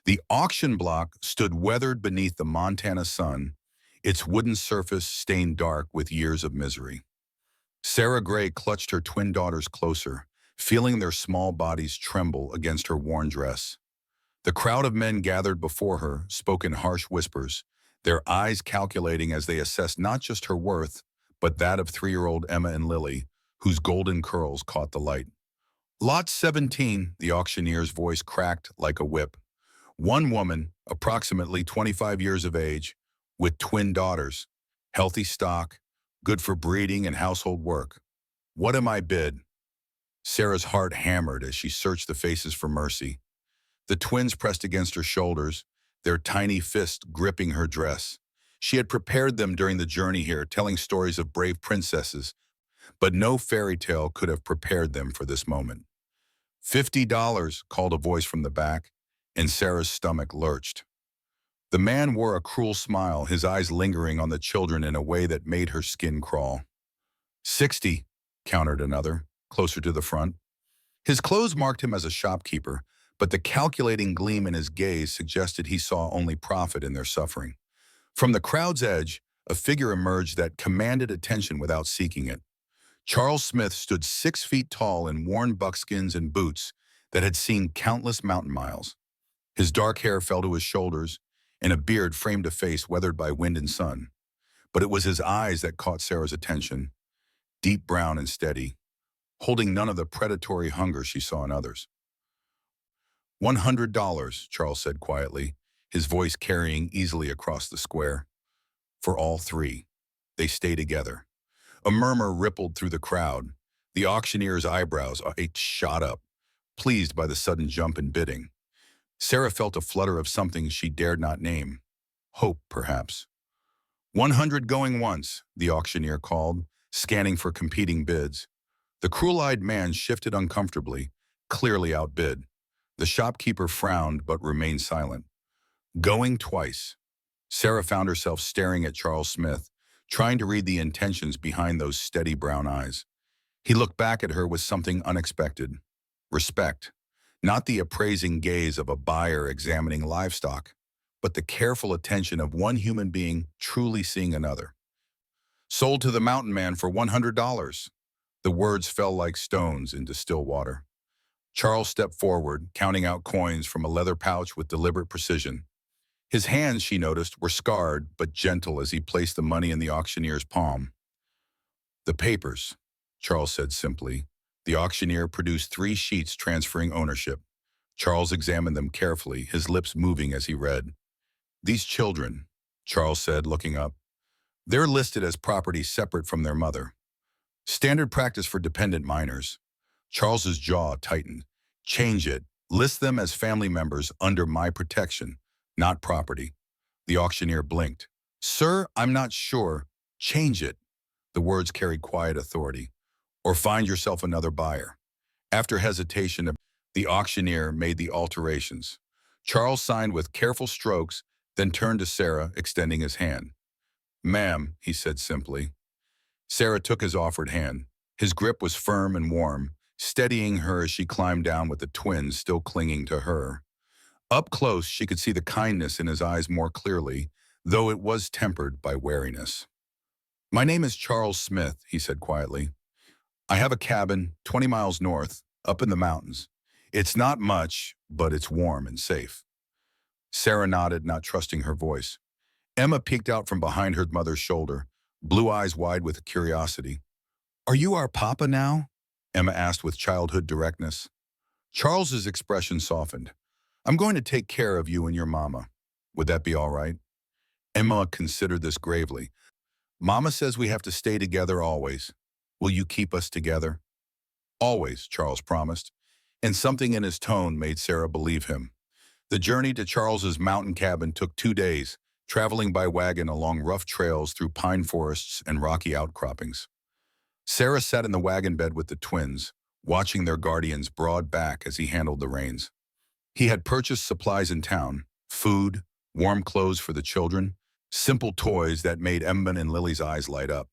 The auction block stood weathered beneath the Montana sun, its wooden surface stained dark with years of misery. Sarah Gray clutched her twin daughters closer, feeling their small bodies tremble against her worn dress. The crowd of men gathered before her spoke in harsh whispers, their eyes calculating as they assessed not just her worth, but that of 3-year-old Emma and Lily, whose golden curls caught the light. Lot 17, the auctioneer's voice cracked like a whip. One woman, approximately 25 years of age, with twin daughters, healthy stock, good for breeding and household work. What am I bid? Sarah's heart hammered as she searched the faces for mercy. The twins pressed against her shoulders, their tiny fists gripping her dress. She had prepared them during the journey here, telling stories of brave princesses, but no fairy tale could have prepared them for this moment. $50, called a voice from the back, and Sarah's stomach lurched. The man wore a cruel smile, his eyes lingering on the children in a way that made her skin crawl. 60, countered another, closer to the front. His clothes marked him as a shopkeeper, but the calculating gleam in his gaze suggested he saw only profit in their suffering. From the crowd's edge, a figure emerged that commanded attention without seeking it. Charles Smith stood 6 feet tall in worn buckskins and boots that had seen countless mountain miles. His dark hair fell to his shoulders, and a beard framed a face weathered by wind and sun. But it was his eyes that caught Sarah's attention, deep brown and steady, holding none of the predatory hunger she saw in others. $100, Charles said quietly, his voice carrying easily across the square. For all three. They stay together. A murmur rippled through the crowd. The auctioneer's eyebrows shot up, pleased by the sudden jump in bidding. Sarah felt a flutter of something she dared not name. Hope, perhaps. 100 going once, the auctioneer called, scanning for competing bids. The cruel-eyed man shifted uncomfortably, clearly outbid. The shopkeeper frowned but remained silent. Going twice. Sarah found herself staring at Charles Smith, trying to read the intentions behind those steady brown eyes. He looked back at her with something unexpected. Respect. Not the appraising gaze of a buyer examining livestock, but the careful attention of one human being truly seeing another. Sold to the mountain man for $100. The words fell like stones into still water. Charles stepped forward, counting out coins from a leather pouch with deliberate precision. His hands, she noticed, were scarred but gentle as he placed the money in the auctioneer's palm. The papers, Charles said simply. The auctioneer produced 3 sheets transferring ownership. Charles examined them carefully, his lips moving as he read. These children, Charles said, looking up, they're listed as property separate from their mother. Standard practice for dependent minors. Charles's jaw tightened. Change it. List them as family members under my protection, not property. The auctioneer blinked. Sir, I'm not sure. Change it. The words carried quiet authority. Or find yourself another buyer. After hesitation, the auctioneer made the alterations. Charles signed with careful strokes, then turned to Sarah, extending his hand. Ma'am, he said simply. Sarah took his offered hand. His grip was firm and warm, steadying her as she climbed down with the twins still clinging to her. Up close, she could see the kindness in his eyes more clearly, though it was tempered by wariness. My name is Charles Smith, he said quietly. I have a cabin 20 miles north, up in the mountains. It's not much, but it's warm and safe. Sarah nodded, not trusting her voice. Emma peeked out from behind her mother's shoulder, blue eyes wide with curiosity. Are you our papa now? Emma asked with childhood directness. Charles's expression softened. I'm going to take care of you and your mama. Would that be all right? Emma considered this gravely. Mama says we have to stay together always. Will you keep us together? Always, Charles promised, and something in his tone made Sarah believe him. The journey to Charles's mountain cabin took 2 days, traveling by wagon along rough trails through pine forests and rocky outcroppings. Sarah sat in the wagon bed with the twins, watching their guardian's broad back as he handled the reins. He had purchased supplies in town, food, warm clothes for the children, simple toys that made Emma and Lily's eyes light up.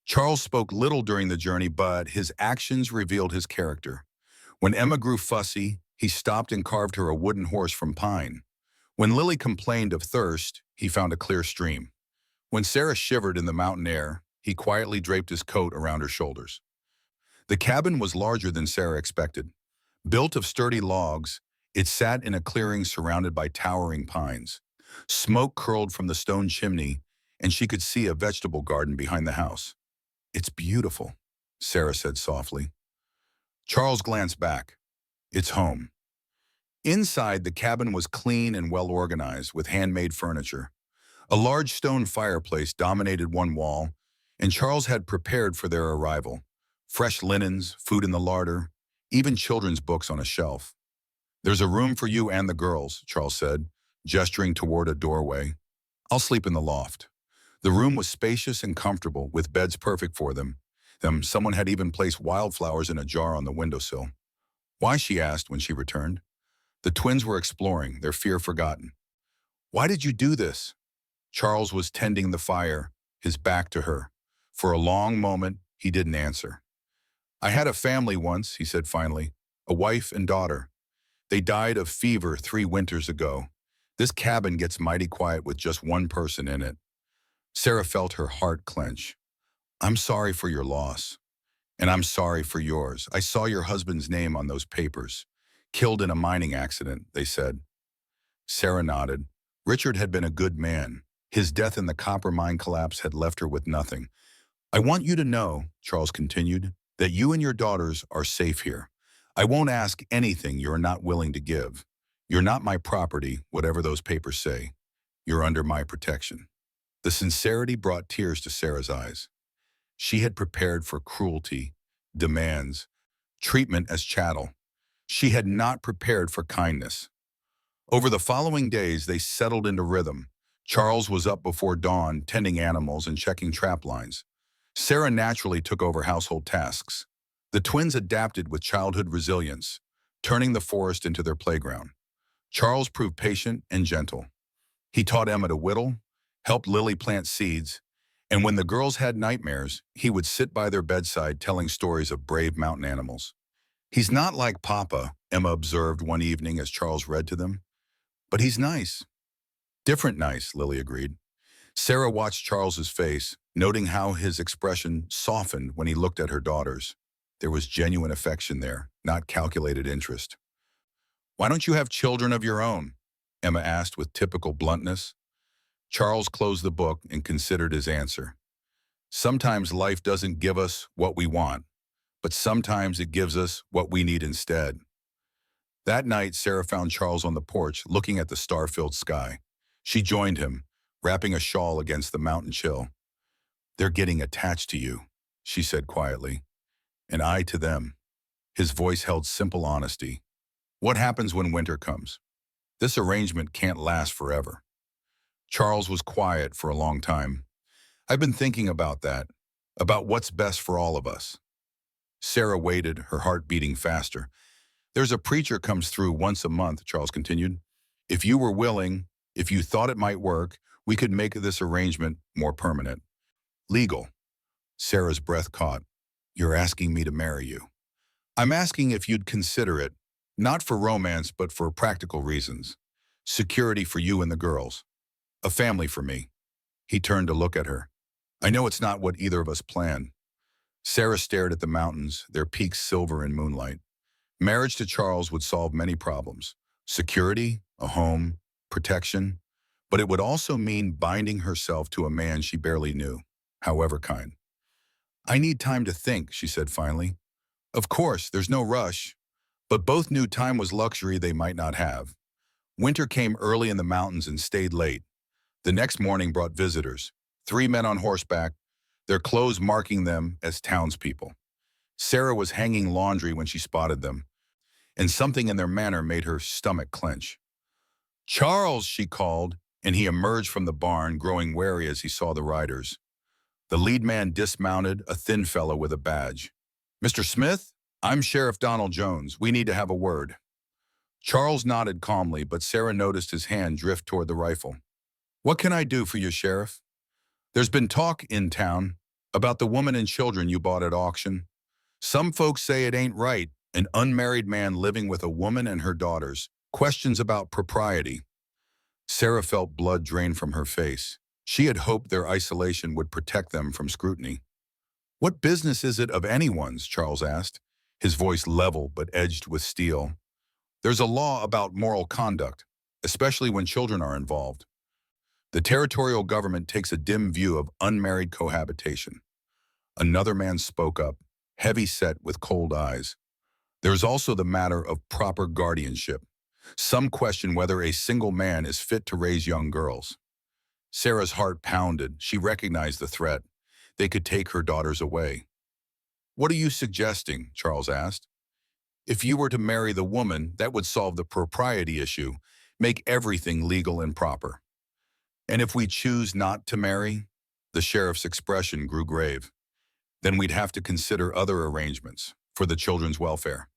Charles spoke little during the journey, but his actions revealed his character. When Emma grew fussy, he stopped and carved her a wooden horse from pine. When Lily complained of thirst, he found a clear stream. When Sarah shivered in the mountain air, he quietly draped his coat around her shoulders. The cabin was larger than Sarah expected. Built of sturdy logs, it sat in a clearing surrounded by towering pines. Smoke curled from the stone chimney, and she could see a vegetable garden behind the house. "It's beautiful," Sarah said softly. Charles glanced back. "It's home." Inside, the cabin was clean and well organized with handmade furniture. A large stone fireplace dominated one wall, and Charles had prepared for their arrival. Fresh linens, food in the larder, even children's books on a shelf. "There's a room for you and the girls," Charles said, gesturing toward a doorway. "I'll sleep in the loft." The room was spacious and comfortable, with beds perfect for them. Someone had even placed wildflowers in a jar on the windowsill. "Why?" she asked when she returned. The twins were exploring, their fear forgotten. "Why did you do this?" Charles was tending the fire, his back to her. For a long moment, he didn't answer. "I had a family once," he said finally, "a wife and daughter. They died of fever 3 winters ago. This cabin gets mighty quiet with just one person in it." Sarah felt her heart clench. "I'm sorry for your loss. And I'm sorry for yours. I saw your husband's name on those papers. Killed in a mining accident," they said. Sarah nodded. Richard had been a good man. His death in the copper mine collapse had left her with nothing. "I want you to know," Charles continued, "that you and your daughters are safe here. I won't ask anything you're not willing to give. You're not my property, whatever those papers say. You're under my protection." The sincerity brought tears to Sarah's eyes. She had prepared for cruelty, demands, treatment as chattel. She had not prepared for kindness. Over the following days, they settled into rhythm. Charles was up before dawn, tending animals and checking trap lines. Sarah naturally took over household tasks. The twins adapted with childhood resilience, turning the forest into their playground. Charles proved patient and gentle. He taught Emma to whittle, helped Lily plant seeds, and when the girls had nightmares, he would sit by their bedside telling stories of brave mountain animals. "He's not like Papa," Emma observed one evening as Charles read to them. "But he's nice." "Different nice," Lily agreed. Sarah watched Charles's face, noting how his expression softened when he looked at her daughters. There was genuine affection there, not calculated interest. "Why don't you have children of your own?" Emma asked with typical bluntness. Charles closed the book and considered his answer. "Sometimes life doesn't give us what we want, but sometimes it gives us what we need instead." That night, Sarah found Charles on the porch, looking at the star-filled sky. She joined him, wrapping a shawl against the mountain chill. "They're getting attached to you," she said quietly, "and I to them." His voice held simple honesty. "What happens when winter comes? This arrangement can't last forever." Charles was quiet for a long time. "I've been thinking about that, about what's best for all of us." Sarah waited, her heart beating faster. "There's a preacher comes through once a month," Charles continued. "If you were willing, if you thought it might work, we could make this arrangement more permanent. Legal." Sarah's breath caught. "You're asking me to marry you." "I'm asking if you'd consider it, not for romance, but for practical reasons. Security for you and the girls. A family for me." He turned to look at her. "I know it's not what either of us planned." Sarah stared at the mountains, their peaks silver in moonlight. Marriage to Charles would solve many problems. Security, a home, protection. But it would also mean binding herself to a man she barely knew, however kind. "I need time to think," she said finally. "Of course, there's no rush." But both knew time was luxury they might not have. Winter came early in the mountains and stayed late. The next morning brought visitors, 3 men on horseback, their clothes marking them as townspeople. Sarah was hanging laundry when she spotted them, and something in their manner made her stomach clench. "Charles," she called, and he emerged from the barn, growing wary as he saw the riders. The lead man dismounted, a thin fellow with a badge. "Mr. Smith, I'm Sheriff Donald Jones. We need to have a word." Charles nodded calmly, but Sarah noticed his hand drift toward the rifle. "What can I do for you, Sheriff?" "There's been talk in town about the woman and children you bought at auction. Some folks say it ain't right, an unmarried man living with a woman and her daughters. Questions about propriety." Sarah felt blood drain from her face. She had hoped their isolation would protect them from scrutiny. "What business is it of anyone's?" Charles asked, his voice level but edged with steel. "There's a law about moral conduct, especially when children are involved. The territorial government takes a dim view of unmarried cohabitation." Another man spoke up, heavy-set with cold eyes. "There's also the matter of proper guardianship. Some question whether a single man is fit to raise young girls." Sarah's heart pounded. She recognized the threat. They could take her daughters away. "What are you suggesting?" Charles asked. "If you were to marry the woman, that would solve the propriety issue, make everything legal and proper." "And if we choose not to marry?" The sheriff's expression grew grave. "Then we'd have to consider other arrangements for the children's welfare."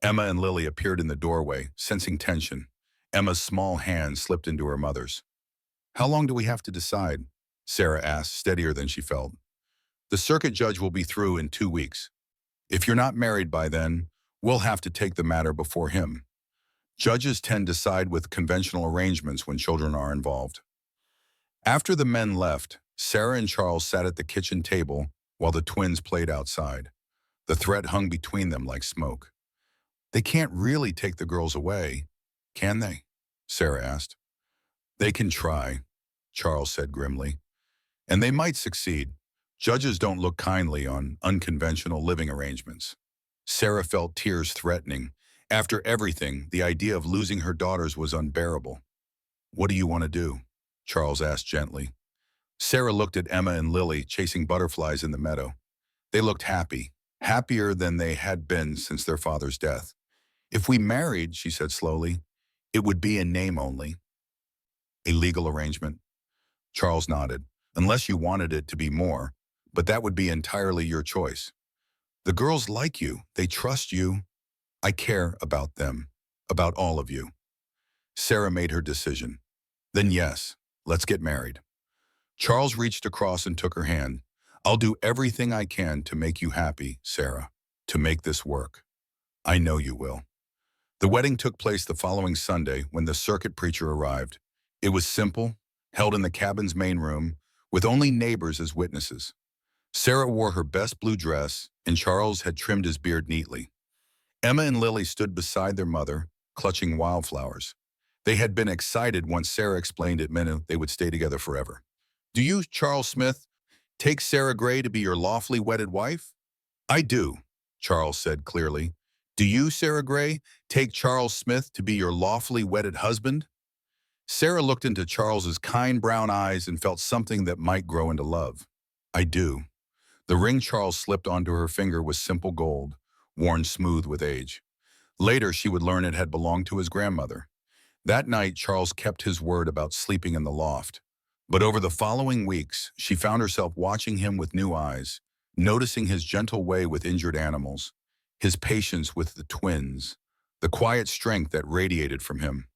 Emma and Lily appeared in the doorway, sensing tension. Emma's small hand slipped into her mother's. "How long do we have to decide?" Sarah asked, steadier than she felt. "The circuit judge will be through in 2 weeks. If you're not married by then, we'll have to take the matter before him. Judges tend to side with conventional arrangements when children are involved." After the men left, Sarah and Charles sat at the kitchen table while the twins played outside. The threat hung between them like smoke. "They can't really take the girls away, can they?" Sarah asked. "They can try," Charles said grimly. "And they might succeed. Judges don't look kindly on unconventional living arrangements." Sarah felt tears threatening. After everything, the idea of losing her daughters was unbearable. "What do you want to do?" Charles asked gently. Sarah looked at Emma and Lily chasing butterflies in the meadow. They looked happy, happier than they had been since their father's death. "If we married," she said slowly, "it would be in name only." "A legal arrangement?" Charles nodded. "Unless you wanted it to be more, but that would be entirely your choice. The girls like you. They trust you. I care about them, about all of you." Sarah made her decision. "Then yes, let's get married." Charles reached across and took her hand. "I'll do everything I can to make you happy, Sarah, to make this work. I know you will." The wedding took place the following Sunday when the circuit preacher arrived. It was simple, held in the cabin's main room, with only neighbors as witnesses. Sarah wore her best blue dress, and Charles had trimmed his beard neatly. Emma and Lily stood beside their mother, clutching wildflowers. They had been excited once Sarah explained it meant they would stay together forever. "Do you, Charles Smith, take Sarah Gray to be your lawfully wedded wife?" "I do," Charles said clearly. "Do you, Sarah Gray, take Charles Smith to be your lawfully wedded husband?" Sarah looked into Charles's kind brown eyes and felt something that might grow into love. "I do." The ring Charles slipped onto her finger was simple gold, worn smooth with age. Later, she would learn it had belonged to his grandmother. That night, Charles kept his word about sleeping in the loft. But over the following weeks, she found herself watching him with new eyes, noticing his gentle way with injured animals, his patience with the twins, the quiet strength that radiated from him.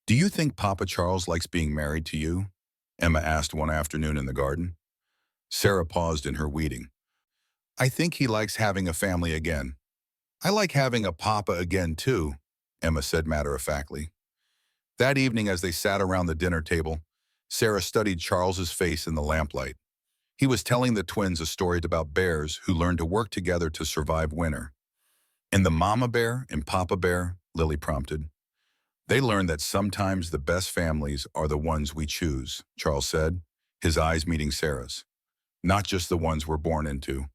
"Do you think Papa Charles likes being married to you?" Emma asked one afternoon in the garden. Sarah paused in her weeding. "I think he likes having a family again." "I like having a papa again, too," Emma said matter-of-factly. That evening, as they sat around the dinner table, Sarah studied Charles's face in the lamplight. He was telling the twins a story about bears who learned to work together to survive winter. "And the mama bear and papa bear," Lily prompted. "They learned that sometimes the best families are the ones we choose," Charles said, his eyes meeting Sarah's. "Not just the ones we're born into."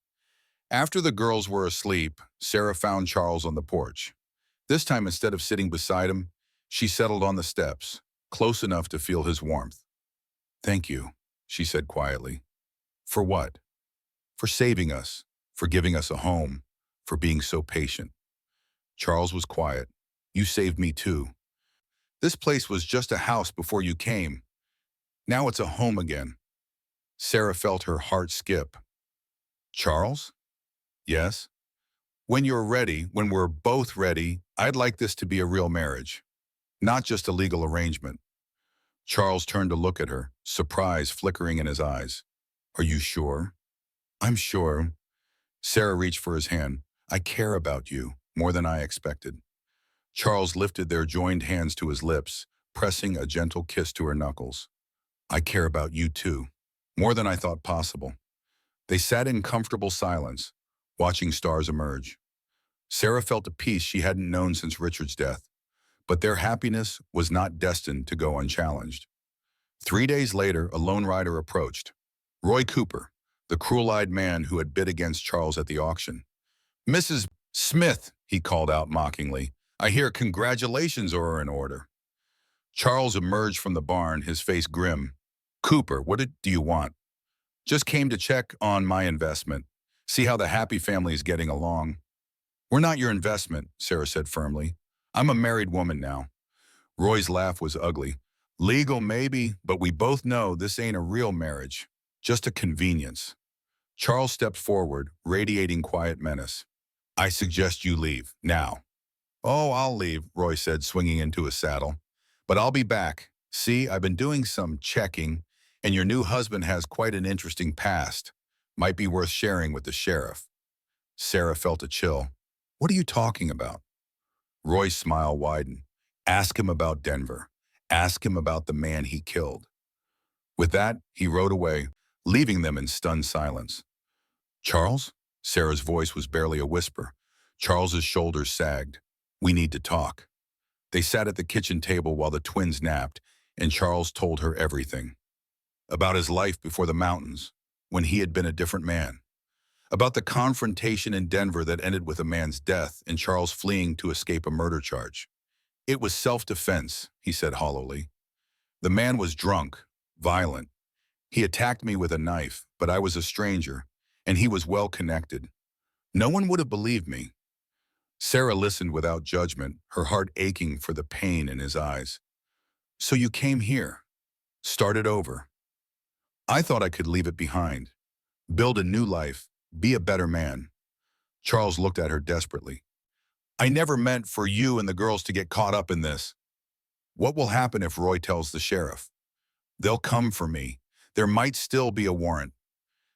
After the girls were asleep, Sarah found Charles on the porch. This time, instead of sitting beside him, she settled on the steps, close enough to feel his warmth. "Thank you," she said quietly. "For what?" "For saving us, for giving us a home, for being so patient." Charles was quiet. "You saved me too. This place was just a house before you came. Now it's a home again." Sarah felt her heart skip. "Charles?" "Yes?" "When you're ready, when we're both ready, I'd like this to be a real marriage, not just a legal arrangement." Charles turned to look at her, surprise flickering in his eyes. "Are you sure?" "I'm sure." Sarah reached for his hand. "I care about you, more than I expected." Charles lifted their joined hands to his lips, pressing a gentle kiss to her knuckles. I care about you too, more than I thought possible. They sat in comfortable silence, watching stars emerge. Sarah felt a peace she hadn't known since Richard's death, but their happiness was not destined to go unchallenged. 3 days later, a lone rider approached. Roy Cooper, the cruel-eyed man who had bid against Charles at the auction. "Mrs. Smith," he called out mockingly, "I hear congratulations are in order." Charles emerged from the barn, his face grim. "Cooper, do you want?" "Just came to check on my investment. See how the happy family is getting along." "We're not your investment," Sarah said firmly. "I'm a married woman now." Roy's laugh was ugly. "Legal maybe, but we both know this ain't a real marriage. Just a convenience." Charles stepped forward, radiating quiet menace. "I suggest you leave, now." "Oh, I'll leave," Roy said, swinging into his saddle. "But I'll be back. See, I've been doing some checking, and your new husband has quite an interesting past. Might be worth sharing with the sheriff." Sarah felt a chill. "What are you talking about?" Roy's smile widened. "Ask him about Denver. Ask him about the man he killed." With that, he rode away, leaving them in stunned silence. "Charles?" Sarah's voice was barely a whisper. Charles's shoulders sagged. "We need to talk." They sat at the kitchen table while the twins napped, and Charles told her everything. About his life before the mountains, when he had been a different man. About the confrontation in Denver that ended with a man's death and Charles fleeing to escape a murder charge. "It was self-defense," he said hollowly. "The man was drunk, violent. He attacked me with a knife, but I was a stranger, and he was well connected. No one would have believed me." Sarah listened without judgment, her heart aching for the pain in his eyes. "So you came here, started over." "I thought I could leave it behind, build a new life, be a better man." Charles looked at her desperately. "I never meant for you and the girls to get caught up in this." "What will happen if Roy tells the sheriff?" "They'll come for me. There might still be a warrant."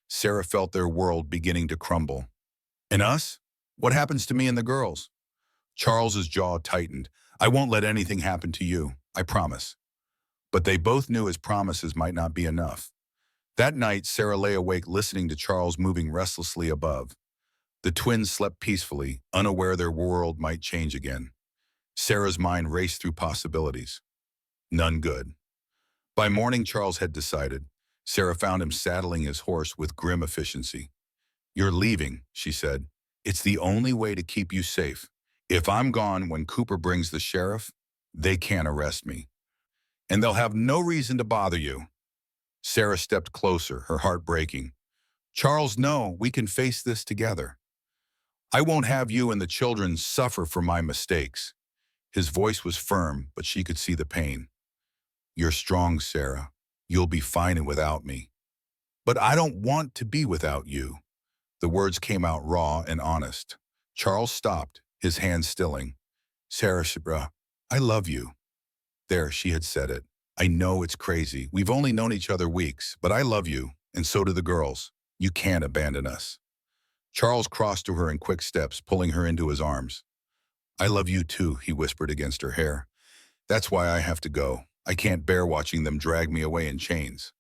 Sarah felt their world beginning to crumble. "And us? What happens to me and the girls?" Charles's jaw tightened. "I won't let anything happen to you, I promise." But they both knew his promises might not be enough. That night, Sarah lay awake listening to Charles moving restlessly above. The twins slept peacefully, unaware their world might change again. Sarah's mind raced through possibilities. None good. By morning, Charles had decided. Sarah found him saddling his horse with grim efficiency. "You're leaving," she said. "It's the only way to keep you safe. If I'm gone when Cooper brings the sheriff, they can't arrest me. And they'll have no reason to bother you." Sarah stepped closer, her heart breaking. "Charles, no, we can face this together. I won't have you and the children suffer for my mistakes." His voice was firm, but she could see the pain. "You're strong, Sarah. You'll be fine without me." "But I don't want to be without you." The words came out raw and honest. Charles stopped, his hands stilling. "Sarah, I love you." There, she had said it. "I know it's crazy. We've only known each other weeks, but I love you, and so do the girls. You can't abandon us." Charles crossed to her in quick steps, pulling her into his arms. "I love you too," he whispered against her hair. "That's why I have to go. I can't bear watching them drag me away in chains."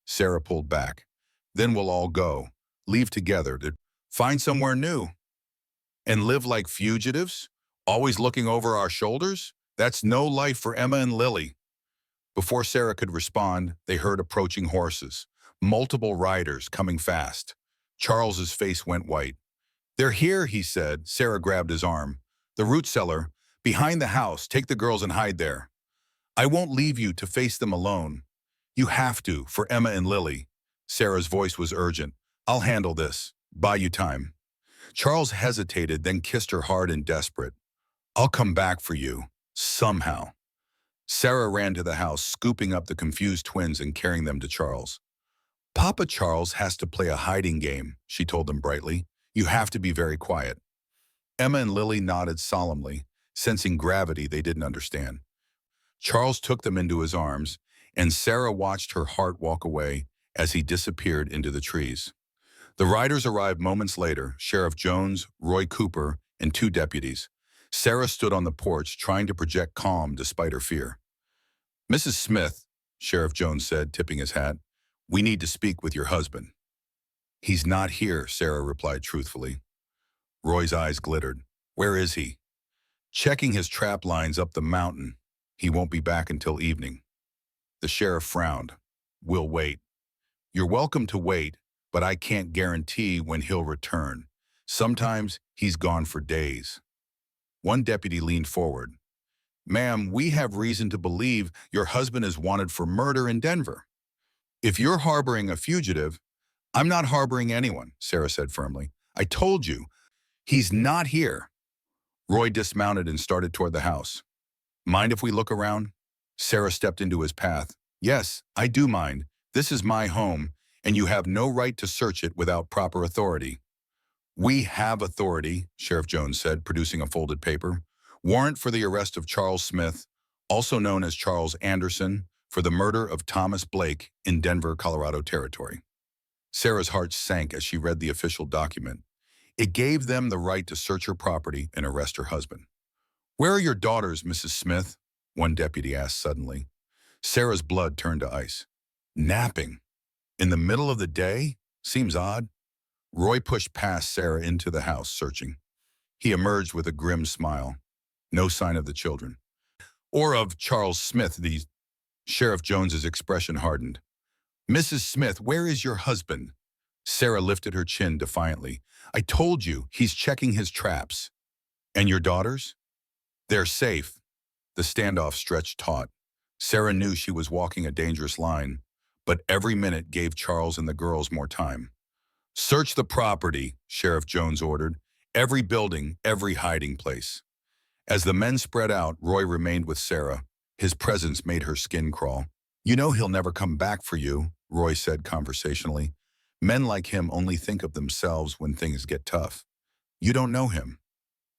Sarah pulled back. "Then we'll all go, leave together to find somewhere new." "And live like fugitives, always looking over our shoulders? That's no life for Emma and Lily." Before Sarah could respond, they heard approaching horses, multiple riders coming fast. Charles's face went white. "They're here," he said. Sarah grabbed his arm. "The root cellar, behind the house. Take the girls and hide there." "I won't leave you to face them alone." "You have to, for Emma and Lily." Sarah's voice was urgent. "I'll handle this. Buy you time." Charles hesitated, then kissed her hard and desperate. "I'll come back for you. Somehow." Sarah ran to the house, scooping up the confused twins and carrying them to Charles. "Papa Charles has to play a hiding game," she told them brightly. "You have to be very quiet." Emma and Lily nodded solemnly, sensing gravity they didn't understand. Charles took them into his arms, and Sarah watched her heart walk away as he disappeared into the trees. The riders arrived moments later, Sheriff Jones, Roy Cooper, and 2 deputies. Sarah stood on the porch, trying to project calm despite her fear. Mrs. Smith, Sheriff Jones said, tipping his hat, we need to speak with your husband. He's not here, Sarah replied truthfully. Roy's eyes glittered. Where is he? Checking his trap lines up the mountain. He won't be back until evening. The sheriff frowned. We'll wait. You're welcome to wait, but I can't guarantee when he'll return. Sometimes he's gone for days. One deputy leaned forward. Ma'am, we have reason to believe your husband is wanted for murder in Denver. If you're harboring a fugitive, I'm not harboring anyone, Sarah said firmly. I told you, he's not here. Roy dismounted and started toward the house. Mind if we look around? Sarah stepped into his path. Yes, I do mind. This is my home, and you have no right to search it without proper authority. We have authority, Sheriff Jones said, producing a folded paper. Warrant for the arrest of Charles Smith, also known as Charles Anderson, for the murder of Thomas Blake in Denver, Colorado Territory. Sarah's heart sank as she read the official document. It gave them the right to search her property and arrest her husband. Where are your daughters, Mrs. Smith? One deputy asked suddenly. Sarah's blood turned to ice. Napping. In the middle of the day? Seems odd. Roy pushed past Sarah into the house, searching. He emerged with a grim smile. No sign of the children. Or of Charles Smith, the Sheriff Jones's expression hardened. Mrs. Smith, where is your husband? Sarah lifted her chin defiantly. I told you, he's checking his traps. And your daughters? They're safe. The standoff stretched taut. Sarah knew she was walking a dangerous line, but every minute gave Charles and the girls more time. Search the property, Sheriff Jones ordered. Every building, every hiding place. As the men spread out, Roy remained with Sarah. His presence made her skin crawl. You know he'll never come back for you, Roy said conversationally. Men like him only think of themselves when things get tough. You don't know him.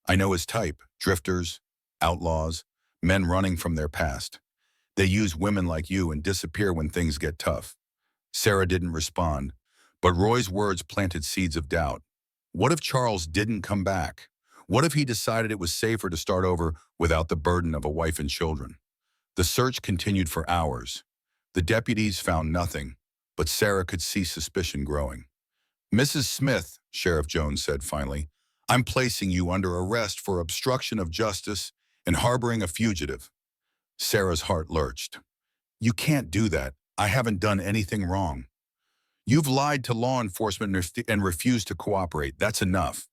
I know his type, drifters, outlaws, men running from their past. They use women like you and disappear when things get tough. Sarah didn't respond, but Roy's words planted seeds of doubt. What if Charles didn't come back? What if he decided it was safer to start over without the burden of a wife and children? The search continued for hours. The deputies found nothing, but Sarah could see suspicion growing. Mrs. Smith, Sheriff Jones said finally, I'm placing you under arrest for obstruction of justice and harboring a fugitive. Sarah's heart lurched. You can't do that. I haven't done anything wrong. You've lied to law enforcement and refused to cooperate. That's enough.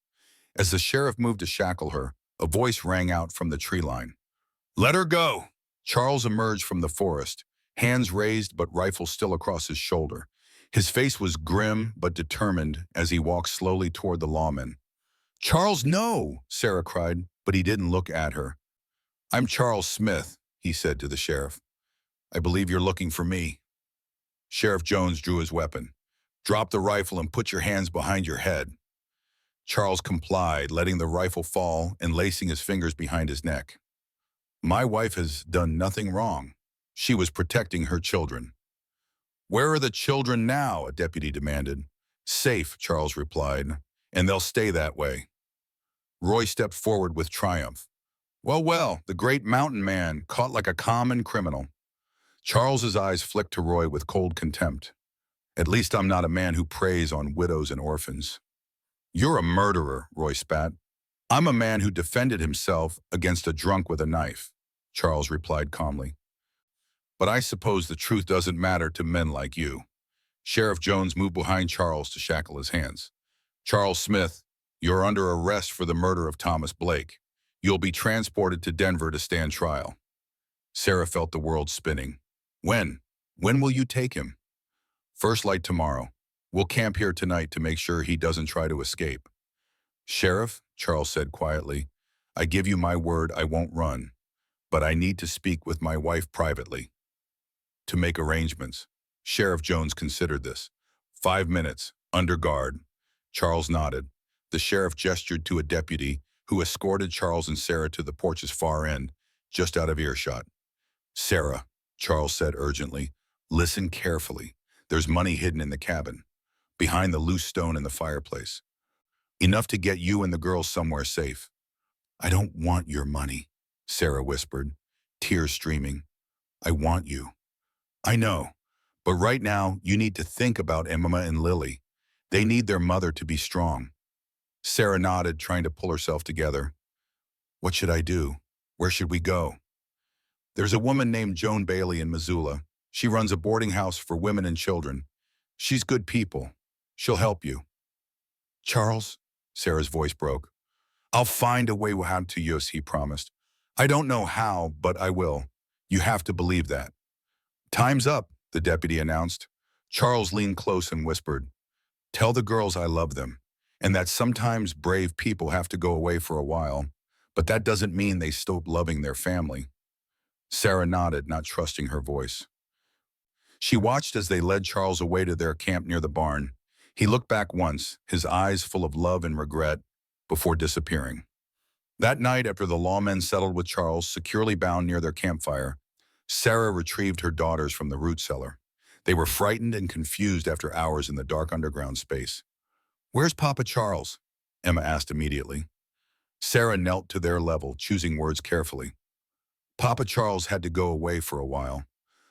As the sheriff moved to shackle her, a voice rang out from the tree line. Let her go! Charles emerged from the forest, hands raised but rifle still across his shoulder. His face was grim but determined as he walked slowly toward the lawmen. Charles, no! Sarah cried, but he didn't look at her. I'm Charles Smith, he said to the sheriff. I believe you're looking for me. Sheriff Jones drew his weapon. Drop the rifle and put your hands behind your head. Charles complied, letting the rifle fall and lacing his fingers behind his neck. My wife has done nothing wrong. She was protecting her children. Where are the children now? A deputy demanded. Safe, Charles replied, and they'll stay that way. Roy stepped forward with triumph. Well, the great mountain man, caught like a common criminal. Charles's eyes flicked to Roy with cold contempt. At least I'm not a man who preys on widows and orphans. You're a murderer, Roy spat. I'm a man who defended himself against a drunk with a knife, Charles replied calmly. But I suppose the truth doesn't matter to men like you. Sheriff Jones moved behind Charles to shackle his hands. Charles Smith, you're under arrest for the murder of Thomas Blake. You'll be transported to Denver to stand trial. Sarah felt the world spinning. When? When will you take him? First light tomorrow. We'll camp here tonight to make sure he doesn't try to escape. Sheriff, Charles said quietly, I give you my word I won't run, but I need to speak with my wife privately. To make arrangements. Sheriff Jones considered this. 5 minutes, under guard. Charles nodded. The sheriff gestured to a deputy who escorted Charles and Sarah to the porch's far end, just out of earshot. Sarah, Charles said urgently, listen carefully. There's money hidden in the cabin, behind the loose stone in the fireplace. Enough to get you and the girls somewhere safe. I don't want your money, Sarah whispered, tears streaming. I want you. I know. But right now, you need to think about Emma and Lily. They need their mother to be strong. Sarah nodded, trying to pull herself together. What should I do? Where should we go? There's a woman named Joan Bailey in Missoula. She runs a boarding house for women and children. She's good people. She'll help you. Charles? Sarah's voice broke. I'll find a way how to use, he promised. I don't know how, but I will. You have to believe that. Time's up, the deputy announced. Charles leaned close and whispered, tell the girls I love them, and that sometimes brave people have to go away for a while, but that doesn't mean they stop loving their family. Sarah nodded, not trusting her voice. She watched as they led Charles away to their camp near the barn. He looked back once, his eyes full of love and regret, before disappearing. That night, after the lawmen settled with Charles, securely bound near their campfire, Sarah retrieved her daughters from the root cellar. They were frightened and confused after hours in the dark underground space. Where's Papa Charles? Emma asked immediately. Sarah knelt to their level, choosing words carefully. Papa Charles had to go away for a while.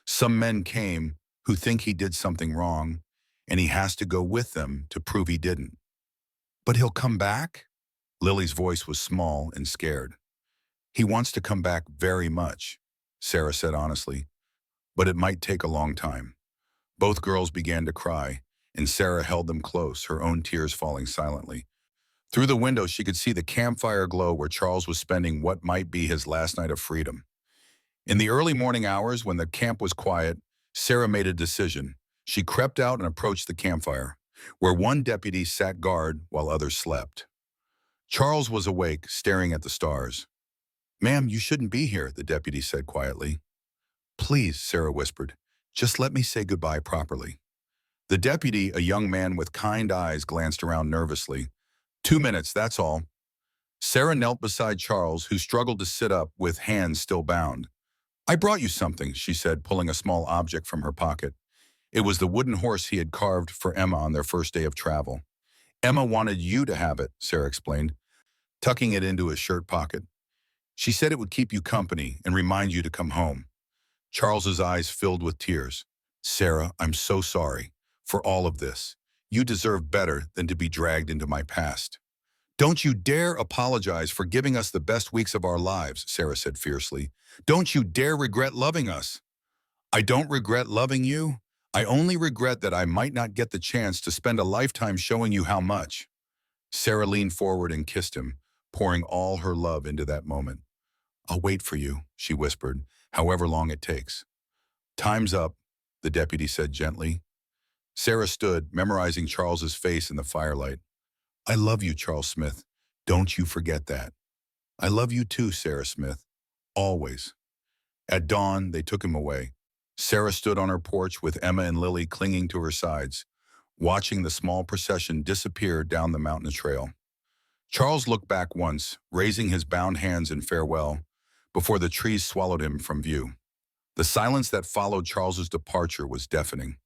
Some men came who think he did something wrong, and he has to go with them to prove he didn't. But he'll come back? Lily's voice was small and scared. He wants to come back very much, Sarah said honestly, but it might take a long time. Both girls began to cry, and Sarah held them close, her own tears falling silently. Through the window, she could see the campfire glow where Charles was spending what might be his last night of freedom. In the early morning hours, when the camp was quiet, Sarah made a decision. She crept out and approached the campfire, where one deputy sat guard while others slept. Charles was awake, staring at the stars. Ma'am, you shouldn't be here, the deputy said quietly. Please, Sarah whispered, just let me say goodbye properly. The deputy, a young man with kind eyes, glanced around nervously. 2 minutes, that's all. Sarah knelt beside Charles, who struggled to sit up with hands still bound. I brought you something, she said, pulling a small object from her pocket. It was the wooden horse he had carved for Emma on their first day of travel. Emma wanted you to have it, Sarah explained, tucking it into his shirt pocket. She said it would keep you company and remind you to come home. Charles's eyes filled with tears. Sarah, I'm so sorry for all of this. You deserve better than to be dragged into my past. Don't you dare apologize for giving us the best weeks of our lives, Sarah said fiercely. Don't you dare regret loving us. I don't regret loving you. I only regret that I might not get the chance to spend a lifetime showing you how much. Sarah leaned forward and kissed him, pouring all her love into that moment. I'll wait for you, she whispered, however long it takes. Time's up, the deputy said gently. Sarah stood, memorizing Charles's face in the firelight. I love you, Charles Smith. Don't you forget that. I love you too, Sarah Smith. Always. At dawn, they took him away. Sarah stood on her porch with Emma and Lily clinging to her sides, watching the small procession disappear down the mountain trail. Charles looked back once, raising his bound hands in farewell, before the trees swallowed him from view. The silence that followed Charles's departure was deafening.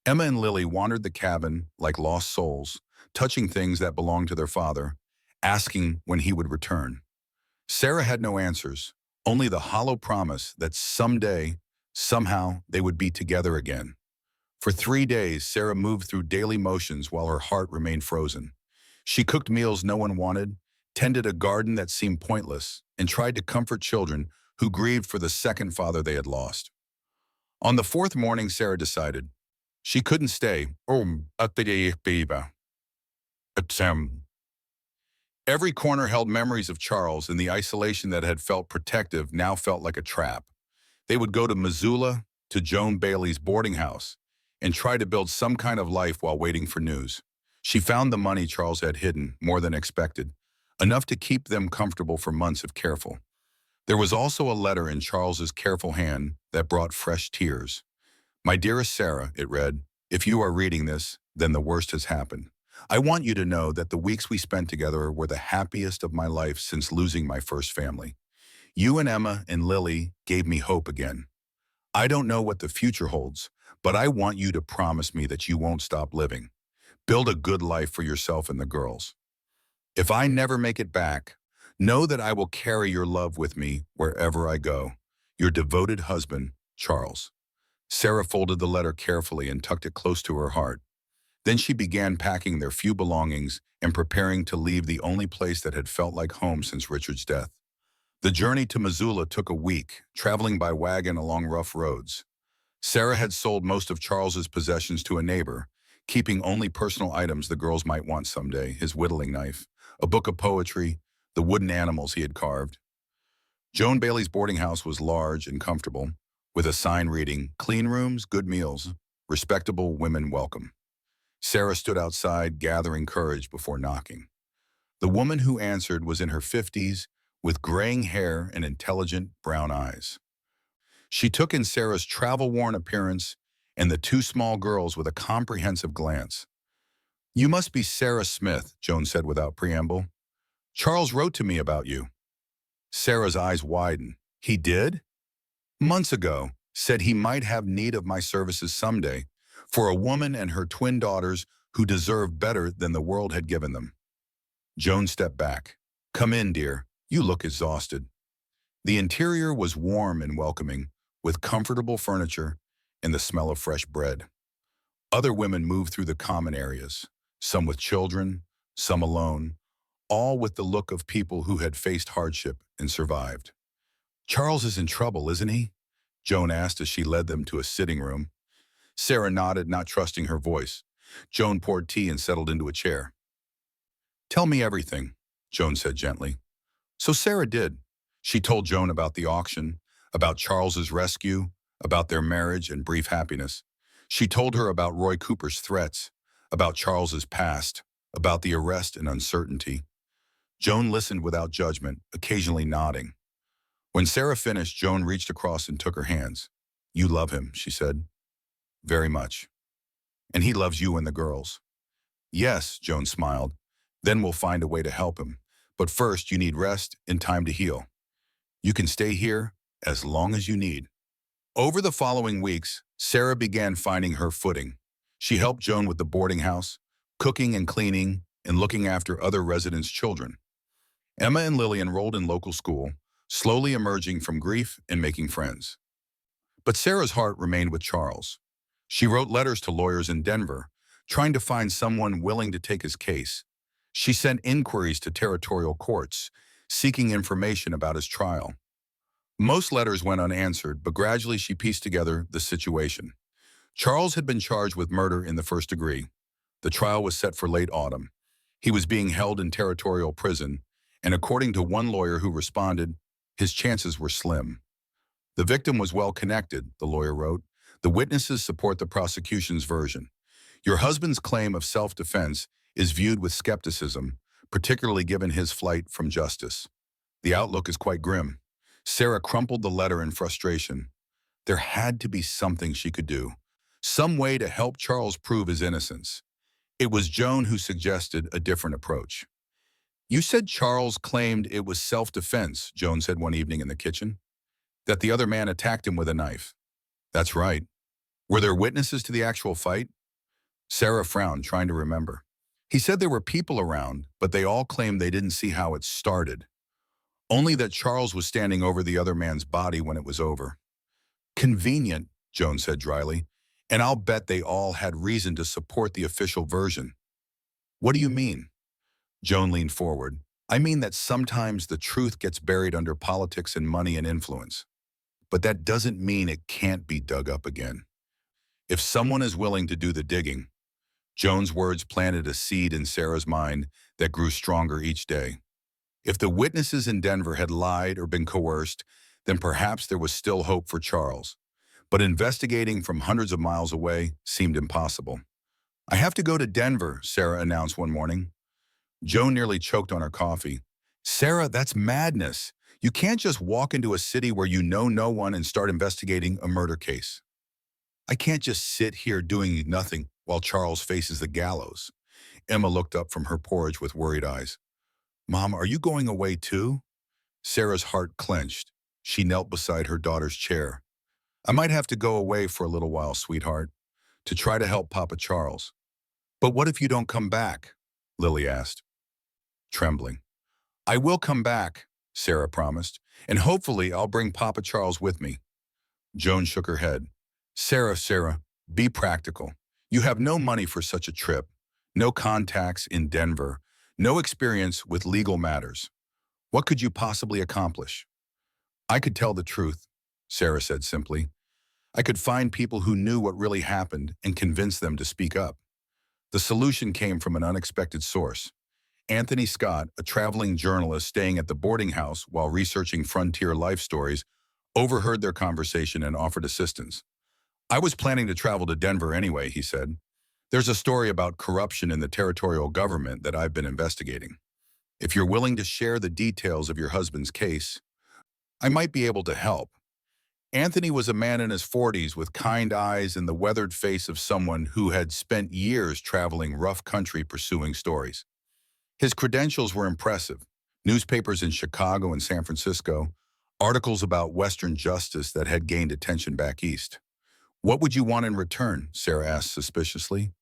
Emma and Lily wandered the cabin like lost souls, touching things that belonged to their father, asking when he would return. Sarah had no answers, only the hollow promise that someday, somehow, they would be together again. For 3 days, Sarah moved through daily motions while her heart remained frozen. She cooked meals no one wanted, tended a garden that seemed pointless, and tried to comfort children who grieved for the second father they had lost. On the 4th morning, Sarah decided she couldn't stay. Every corner held memories of Charles, and the isolation that had felt protective now felt like a trap. They would go to Missoula, to Joan Bailey's boarding house, and try to build some kind of life while waiting for news. She found the money Charles had hidden, more than expected, enough to keep them comfortable for months if careful. There was also a letter in Charles's careful hand that brought fresh tears. My dearest Sarah, it read, if you are reading this, then the worst has happened. I want you to know that the weeks we spent together were the happiest of my life since losing my first family. You and Emma and Lily gave me hope again. I don't know what the future holds, but I want you to promise me that you won't stop living. Build a good life for yourself and the girls. If I never make it back, know that I will carry your love with me wherever I go. Your devoted husband, Charles. Sarah folded the letter carefully and tucked it close to her heart. Then she began packing their few belongings and preparing to leave the only place that had felt like home since Richard's death. The journey to Missoula took a week, traveling by wagon along rough roads. Sarah had sold most of Charles's possessions to a neighbor, keeping only personal items the girls might want someday: his whittling knife, a book of poetry, the wooden animals he had carved. Joan Bailey's boarding house was large and comfortable, with a sign reading, "Clean rooms, good meals, respectable women welcome." Sarah stood outside, gathering courage before knocking. The woman who answered was in her 50s, with graying hair and intelligent brown eyes. She took in Sarah's travel-worn appearance and the two small girls with a comprehensive glance. "You must be Sarah Smith," Joan said without preamble. "Charles wrote to me about you." Sarah's eyes widened. "He did?" "Months ago, said he might have need of my services someday, for a woman and her twin daughters who deserved better than the world had given them." Joan stepped back. "Come in, dear. You look exhausted." The interior was warm and welcoming, with comfortable furniture and the smell of fresh bread. Other women moved through the common areas, some with children, some alone, all with the look of people who had faced hardship and survived. "Charles is in trouble, isn't he?" Joan asked as she led them to a sitting room. Sarah nodded, not trusting her voice. Joan poured tea and settled into a chair. "Tell me everything," Joan said gently. So Sarah did. She told Joan about the auction, about Charles's rescue, about their marriage and brief happiness. She told her about Roy Cooper's threats, about Charles's past, about the arrest and uncertainty. Joan listened without judgment, occasionally nodding. When Sarah finished, Joan reached across and took her hands. "You love him," she said. "Very much. And he loves you and the girls." "Yes," Joan smiled. "Then we'll find a way to help him. But first, you need rest and time to heal. You can stay here as long as you need." Over the following weeks, Sarah began finding her footing. She helped Joan with the boarding house, cooking and cleaning, and looking after other residents' children. Emma and Lily enrolled in local school, slowly emerging from grief and making friends. But Sarah's heart remained with Charles. She wrote letters to lawyers in Denver, trying to find someone willing to take his case. She sent inquiries to territorial courts, seeking information about his trial. Most letters went unanswered, but gradually she pieced together the situation. Charles had been charged with murder in the first degree. The trial was set for late autumn. He was being held in territorial prison, and according to one lawyer who responded, his chances were slim. The victim was well connected, the lawyer wrote. The witnesses support the prosecution's version. Your husband's claim of self-defense is viewed with skepticism, particularly given his flight from justice. The outlook is quite grim. Sarah crumpled the letter in frustration. There had to be something she could do, some way to help Charles prove his innocence. It was Joan who suggested a different approach. "You said Charles claimed it was self-defense," Joan said one evening in the kitchen. "That the other man attacked him with a knife." "That's right. Were there witnesses to the actual fight?" Sarah frowned, trying to remember. "He said there were people around, but they all claimed they didn't see how it started. Only that Charles was standing over the other man's body when it was over." "Convenient," Joan said dryly, "and I'll bet they all had reason to support the official version." "What do you mean?" Joan leaned forward. "I mean that sometimes the truth gets buried under politics and money and influence. But that doesn't mean it can't be dug up again. If someone is willing to do the digging." Joan's words planted a seed in Sarah's mind that grew stronger each day. If the witnesses in Denver had lied or been coerced, then perhaps there was still hope for Charles. But investigating from hundreds of miles away seemed impossible. "I have to go to Denver," Sarah announced one morning. Joan nearly choked on her coffee. "Sarah, that's madness. You can't just walk into a city where you know no one and start investigating a murder case." "I can't just sit here doing nothing while Charles faces the gallows." Emma looked up from her porridge with worried eyes. "Mom, are you going away too?" Sarah's heart clenched. She knelt beside her daughter's chair. "I might have to go away for a little while, sweetheart, to try to help Papa Charles." "But what if you don't come back?" Lily asked, trembling. "I will come back," Sarah promised, "and hopefully I'll bring Papa Charles with me." Joan shook her head. Sarah, be practical. You have no money for such a trip, no contacts in Denver, no experience with legal matters. What could you possibly accomplish? I could tell the truth, Sarah said simply. I could find people who knew what really happened and convince them to speak up. The solution came from an unexpected source. Anthony Scott, a traveling journalist staying at the boarding house while researching frontier life stories, overheard their conversation and offered assistance. I was planning to travel to Denver anyway, he said. There's a story about corruption in the territorial government that I've been investigating. If you're willing to share the details of your husband's case, I might be able to help. Anthony was a man in his 40s with kind eyes and the weathered face of someone who had spent years traveling rough country pursuing stories. His credentials were impressive. Newspapers in Chicago and San Francisco, articles about Western justice that had gained attention back east. What would you want in return? Sarah asked suspiciously.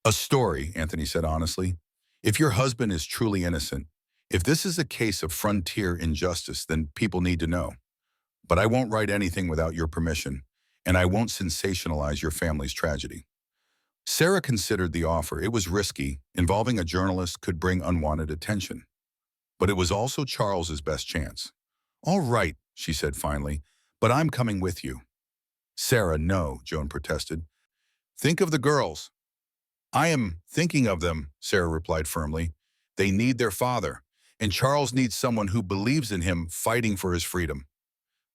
A story, Anthony said honestly. If your husband is truly innocent, if this is a case of frontier injustice, then people need to know. But I won't write anything without your permission, and I won't sensationalize your family's tragedy. Sarah considered the offer. It was risky. Involving a journalist could bring unwanted attention. But it was also Charles's best chance. All right, she said finally, but I'm coming with you. Sarah, no, Joan protested. Think of the girls. I am thinking of them, Sarah replied firmly. They need their father, and Charles needs someone who believes in him fighting for his freedom.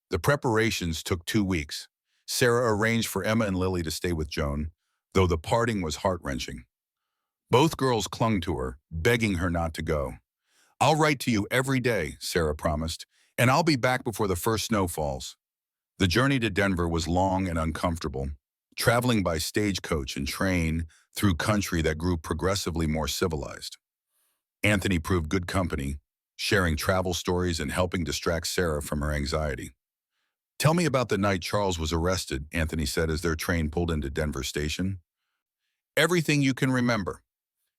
The preparations took 2 weeks. Sarah arranged for Emma and Lily to stay with Joan, though the parting was heart-wrenching. Both girls clung to her, begging her not to go. I'll write to you every day, Sarah promised, and I'll be back before the first snow falls. The journey to Denver was long and uncomfortable, traveling by stagecoach and train through country that grew progressively more civilized. Anthony proved good company, sharing travel stories and helping distract Sarah from her anxiety. Tell me about the night Charles was arrested, Anthony said as their train pulled into Denver Station. Everything you can remember.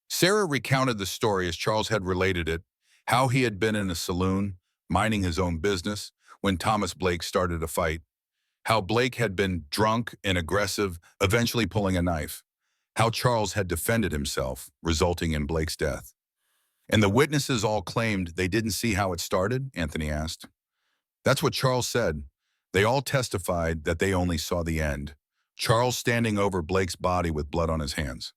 Sarah recounted the story as Charles had related it, how he had been in a saloon, minding his own business, when Thomas Blake started a fight, how Blake had been drunk and aggressive, eventually pulling a knife, how Charles had defended himself, resulting in Blake's death. And the witnesses all claimed they didn't see how it started, Anthony asked. That's what Charles said. They all testified that they only saw the end, Charles standing over Blake's body with blood on his hands.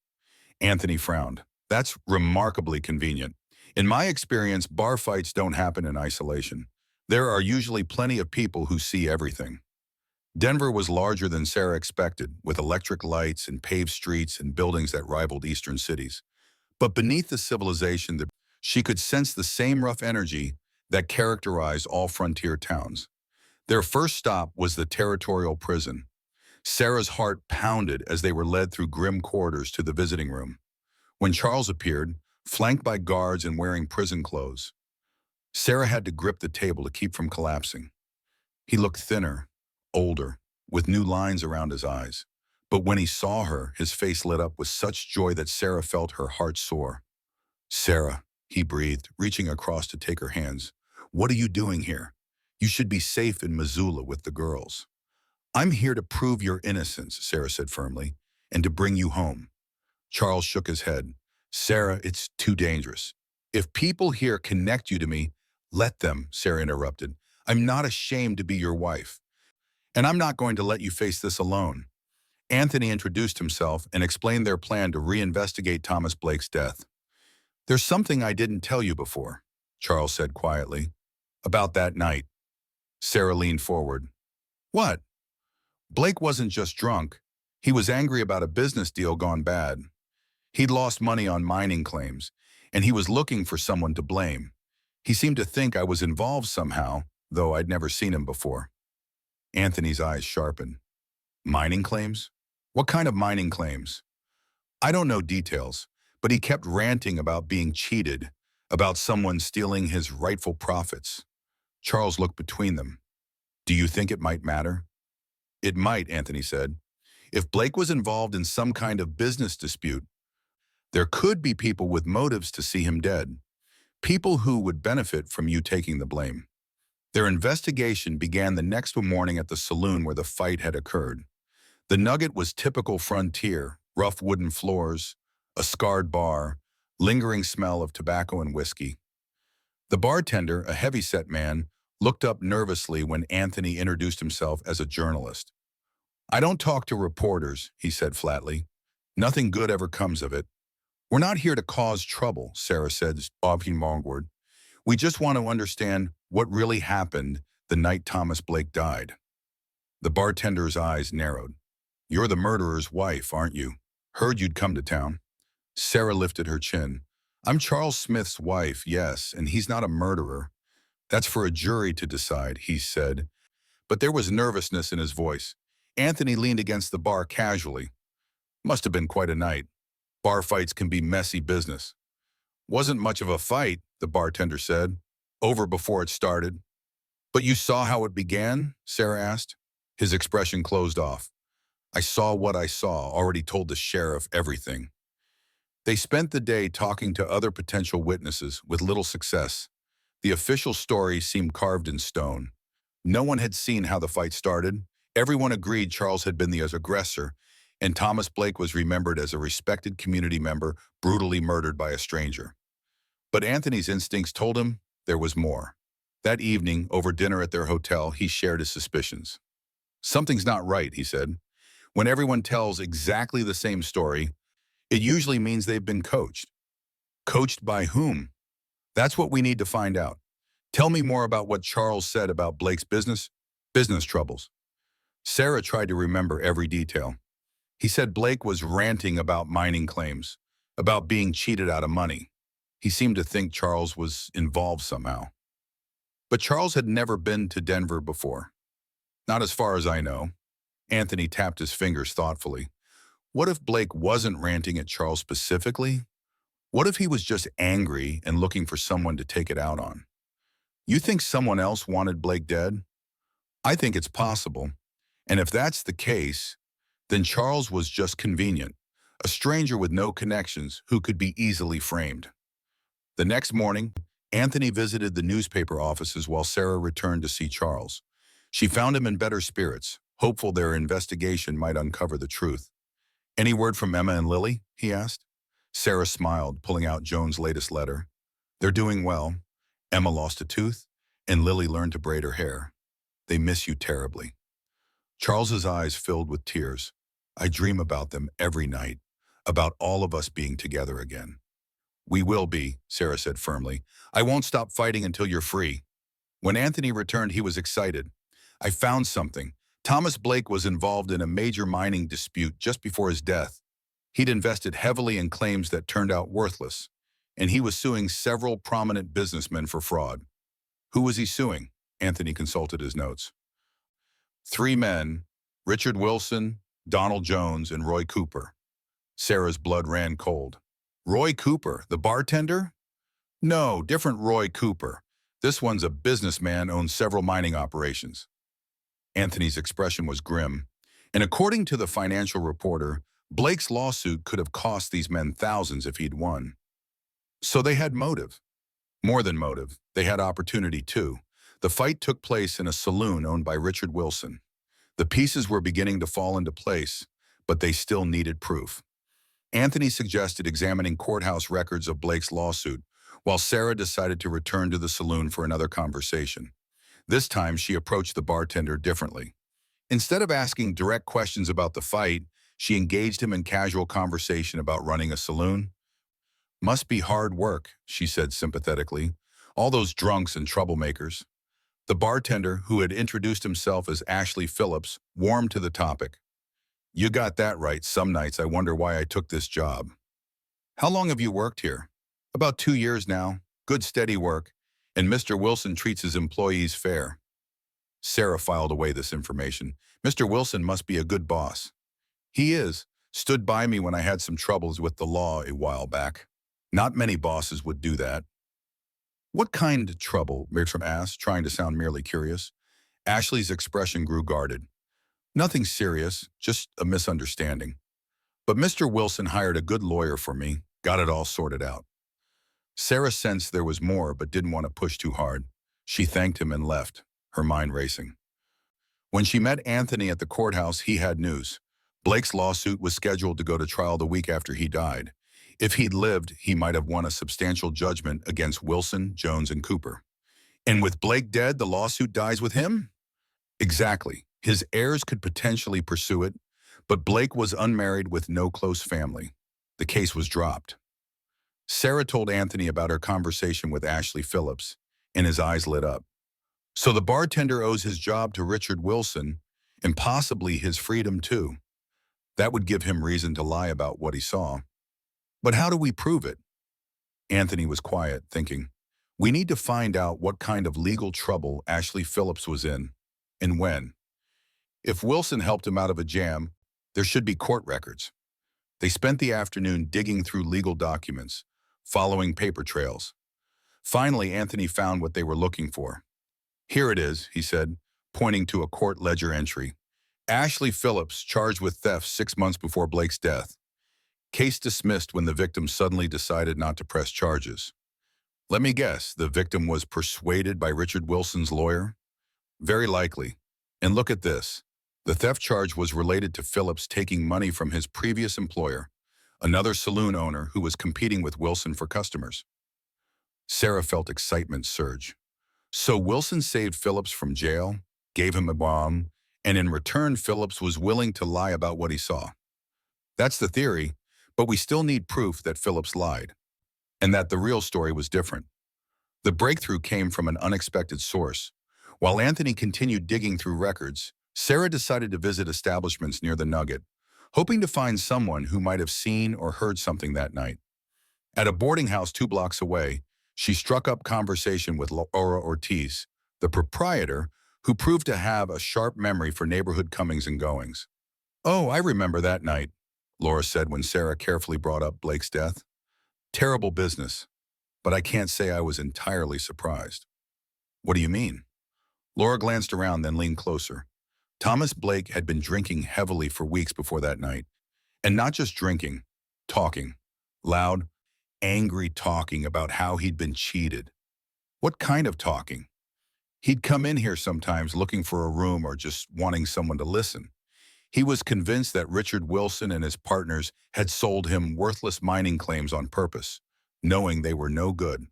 Anthony frowned. That's remarkably convenient. In my experience, bar fights don't happen in isolation. There are usually plenty of people who see everything. Denver was larger than Sarah expected, with electric lights and paved streets and buildings that rivaled eastern cities. But beneath the civilization, she could sense the same rough energy that characterized all frontier towns. Their first stop was the territorial prison. Sarah's heart pounded as they were led through grim corridors to the visiting room. When Charles appeared, flanked by guards and wearing prison clothes, Sarah had to grip the table to keep from collapsing. He looked thinner, older, with new lines around his eyes. But when he saw her, his face lit up with such joy that Sarah felt her heart soar. Sarah, he breathed, reaching across to take her hands. What are you doing here? You should be safe in Missoula with the girls. I'm here to prove your innocence, Sarah said firmly, and to bring you home. Charles shook his head. Sarah, it's too dangerous. If people here connect you to me, let them, Sarah interrupted. I'm not ashamed to be your wife. And I'm not going to let you face this alone. Anthony introduced himself and explained their plan to reinvestigate Thomas Blake's death. There's something I didn't tell you before, Charles said quietly. About that night. Sarah leaned forward. What? Blake wasn't just drunk. He was angry about a business deal gone bad. He'd lost money on mining claims, and he was looking for someone to blame. He seemed to think I was involved somehow, though I'd never seen him before. Anthony's eyes sharpened. Mining claims? What kind of mining claims? I don't know details, but he kept ranting about being cheated, about someone stealing his rightful profits. Charles looked between them. Do you think it might matter? It might, Anthony said. If Blake was involved in some kind of business dispute, there could be people with motives to see him dead, people who would benefit from you taking the blame. Their investigation began the next morning at the saloon where the fight had occurred. The Nugget was typical frontier, rough wooden floors, a scarred bar, lingering smell of tobacco and whiskey. The bartender, a heavy-set man, looked up nervously when Anthony introduced himself as a journalist. "I don't talk to reporters," he said flatly. "Nothing good ever comes of it." "We're not here to cause trouble," Sarah said, bobbing onward. "We just want to understand what really happened the night Thomas Blake died." The bartender's eyes narrowed. "You're the murderer's wife, aren't you? Heard you'd come to town." Sarah lifted her chin. "I'm Charles Smith's wife, yes, and he's not a murderer. That's for a jury to decide," he said. But there was nervousness in his voice. Anthony leaned against the bar casually. "Must have been quite a night. Bar fights can be messy business." "Wasn't much of a fight," the bartender said. "Over before it started." "But you saw how it began?" Sarah asked. His expression closed off. "I saw what I saw, already told the sheriff everything." They spent the day talking to other potential witnesses with little success. The official story seemed carved in stone. No one had seen how the fight started. Everyone agreed Charles had been the aggressor, and Thomas Blake was remembered as a respected community member brutally murdered by a stranger. But Anthony's instincts told him there was more. That evening, over dinner at their hotel, he shared his suspicions. "Something's not right," he said. "When everyone tells exactly the same story, it usually means they've been coached." "Coached by whom?" "That's what we need to find out. Tell me more about what Charles said about Blake's business troubles." Sarah tried to remember every detail. "He said Blake was ranting about mining claims, about being cheated out of money. He seemed to think Charles was involved somehow." "But Charles had never been to Denver before." "Not as far as I know." Anthony tapped his fingers thoughtfully. What if Blake wasn't ranting at Charles specifically? What if he was just angry and looking for someone to take it out on? "You think someone else wanted Blake dead?" "I think it's possible. And if that's the case, then Charles was just convenient, a stranger with no connections who could be easily framed." The next morning, Anthony visited the newspaper offices while Sarah returned to see Charles. She found him in better spirits, hopeful their investigation might uncover the truth. "Any word from Emma and Lily?" he asked. Sarah smiled, pulling out Joan's latest letter. "They're doing well. Emma lost a tooth, and Lily learned to braid her hair. They miss you terribly." Charles's eyes filled with tears. "I dream about them every night, about all of us being together again." "We will be," Sarah said firmly. "I won't stop fighting until you're free." When Anthony returned, he was excited. "I found something. Thomas Blake was involved in a major mining dispute just before his death. He'd invested heavily in claims that turned out worthless, and he was suing several prominent businessmen for fraud." "Who was he suing?" Anthony consulted his notes. "Three men, Richard Wilson, Donald Jones, and Roy Cooper." Sarah's blood ran cold. "Roy Cooper, the bartender?" "No, different Roy Cooper. This one's a businessman, owns several mining operations." Anthony's expression was grim. And according to the Financial Reporter, Blake's lawsuit could have cost these men thousands if he'd won. So they had motive. More than motive, they had opportunity too. The fight took place in a saloon owned by Richard Wilson. The pieces were beginning to fall into place, but they still needed proof. Anthony suggested examining courthouse records of Blake's lawsuit, while Sarah decided to return to the saloon for another conversation. This time, she approached the bartender differently. Instead of asking direct questions about the fight, she engaged him in casual conversation about running a saloon. "Must be hard work," she said sympathetically. "All those drunks and troublemakers." The bartender, who had introduced himself as Ashley Phillips, warmed to the topic. "You got that right. Some nights I wonder why I took this job." "How long have you worked here?" "About 2 years now. Good steady work. And Mr. Wilson treats his employees fair." Sarah filed away this information. "Mr. Wilson must be a good boss." "He is. Stood by me when I had some troubles with the law a while back." "Not many bosses would do that." "What kind of trouble?" Bertram asked, trying to sound merely curious. Ashley's expression grew guarded. "Nothing serious, just a misunderstanding. But Mr. Wilson hired a good lawyer for me, got it all sorted out." Sarah sensed there was more but didn't want to push too hard. She thanked him and left, her mind racing. When she met Anthony at the courthouse, he had news. Blake's lawsuit was scheduled to go to trial the week after he died. If he'd lived, he might have won a substantial judgment against Wilson, Jones, and Cooper. And with Blake dead, the lawsuit dies with him? Exactly. His heirs could potentially pursue it, but Blake was unmarried with no close family. The case was dropped. Sarah told Anthony about her conversation with Ashley Phillips, and his eyes lit up. So the bartender owes his job to Richard Wilson, and possibly his freedom too. That would give him reason to lie about what he saw. But how do we prove it? Anthony was quiet, thinking, we need to find out what kind of legal trouble Ashley Phillips was in, and when. If Wilson helped him out of a jam, there should be court records. They spent the afternoon digging through legal documents, following paper trails. Finally, Anthony found what they were looking for. Here it is, he said, pointing to a court ledger entry. Ashley Phillips charged with theft 6 months before Blake's death. Case dismissed when the victim suddenly decided not to press charges. Let me guess, the victim was persuaded by Richard Wilson's lawyer? Very likely. And look at this. The theft charge was related to Phillips taking money from his previous employer, another saloon owner who was competing with Wilson for customers. Sarah felt excitement surge. So Wilson saved Phillips from jail, gave him a bomb, and in return Phillips was willing to lie about what he saw. That's the theory, but we still need proof that Phillips lied, and that the real story was different. The breakthrough came from an unexpected source. While Anthony continued digging through records, Sarah decided to visit establishments near the Nugget, hoping to find someone who might have seen or heard something that night. At a boarding house 2 blocks away, she struck up conversation with Laura Ortiz, the proprietor, who proved to have a sharp memory for neighborhood comings and goings. Oh, I remember that night, Laura said when Sarah carefully brought up Blake's death. Terrible business, but I can't say I was entirely surprised. What do you mean? Laura glanced around, then leaned closer. Thomas Blake had been drinking heavily for weeks before that night. And not just drinking, talking. Loud, angry talking about how he'd been cheated. What kind of talking? He'd come in here sometimes looking for a room or just wanting someone to listen. He was convinced that Richard Wilson and his partners had sold him worthless mining claims on purpose, knowing they were no good.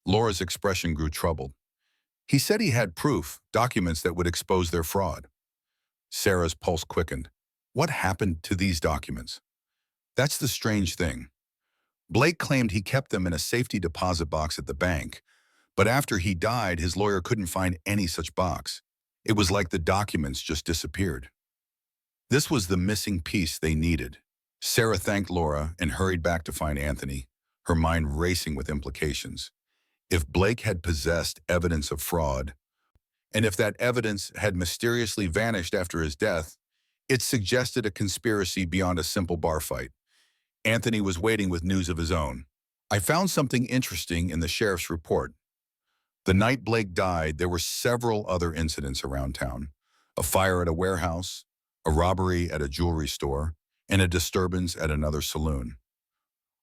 Laura's expression grew troubled. He said he had proof, documents that would expose their fraud. Sarah's pulse quickened. What happened to these documents? That's the strange thing. Blake claimed he kept them in a safety deposit box at the bank, but after he died, his lawyer couldn't find any such box. It was like the documents just disappeared. This was the missing piece they needed. Sarah thanked Laura and hurried back to find Anthony, her mind racing with implications. If Blake had possessed evidence of fraud, and if that evidence had mysteriously vanished after his death, it suggested a conspiracy beyond a simple bar fight. Anthony was waiting with news of his own. I found something interesting in the sheriff's report. The night Blake died, there were several other incidents around town. A fire at a warehouse, a robbery at a jewelry store, and a disturbance at another saloon.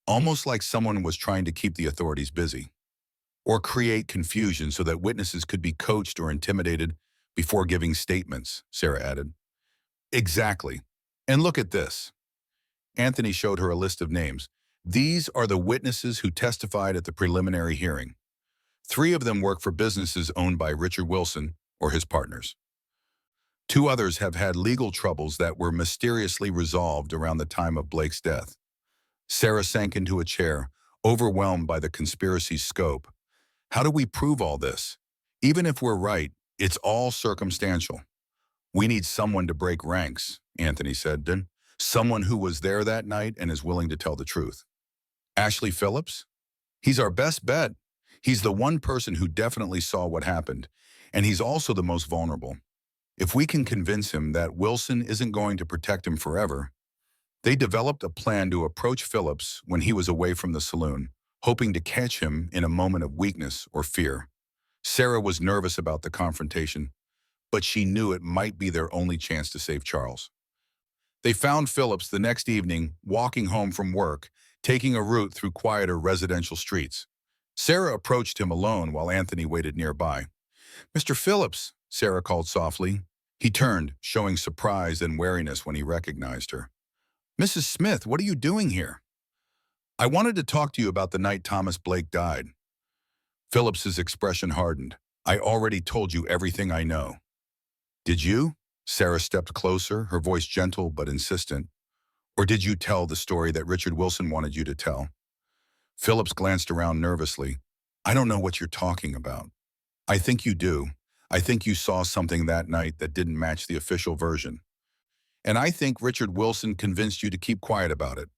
Almost like someone was trying to keep the authorities busy. Or create confusion so that witnesses could be coached or intimidated before giving statements, Sarah added. Exactly. And look at this. Anthony showed her a list of names. These are the witnesses who testified at the preliminary hearing. 3 of them work for businesses owned by Richard Wilson or his partners. 2 others have had legal troubles that were mysteriously resolved around the time of Blake's death. Sarah sank into a chair, overwhelmed by the conspiracy's scope. How do we prove all this? Even if we're right, it's all circumstantial. We need someone to break ranks, Anthony said. Someone who was there that night and is willing to tell the truth. Ashley Phillips? He's our best bet. He's the one person who definitely saw what happened, and he's also the most vulnerable. If we can convince him that Wilson isn't going to protect him forever. They developed a plan to approach Phillips when he was away from the saloon, hoping to catch him in a moment of weakness or fear. Sarah was nervous about the confrontation, but she knew it might be their only chance to save Charles. They found Phillips the next evening, walking home from work, taking a route through quieter residential streets. Sarah approached him alone while Anthony waited nearby. "Mr. Phillips," Sarah called softly. He turned, showing surprise and wariness when he recognized her. "Mrs. Smith, what are you doing here?" "I wanted to talk to you about the night Thomas Blake died." Phillips's expression hardened. "I already told you everything I know." "Did you?" Sarah stepped closer, her voice gentle but insistent. "Or did you tell the story that Richard Wilson wanted you to tell?" Phillips glanced around nervously. "I don't know what you're talking about." "I think you do. I think you saw something that night that didn't match the official version. And I think Richard Wilson convinced you to keep quiet about it."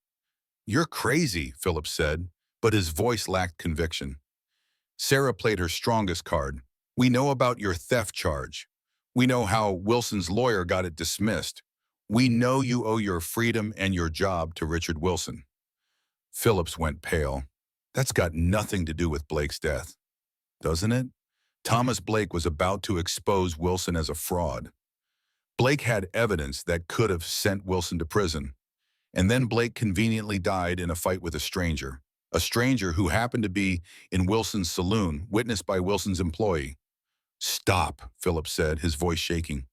"You're crazy," Phillips said, but his voice lacked conviction. Sarah played her strongest card. "We know about your theft charge. We know how Wilson's lawyer got it dismissed. We know you owe your freedom and your job to Richard Wilson." Phillips went pale. "That's got nothing to do with Blake's death, doesn't it?" Thomas Blake was about to expose Wilson as a fraud. Blake had evidence that could have sent Wilson to prison. And then Blake conveniently died in a fight with a stranger who happened to be in Wilson's saloon, witnessed by Wilson's employee. "Stop," Phillips said, his voice shaking.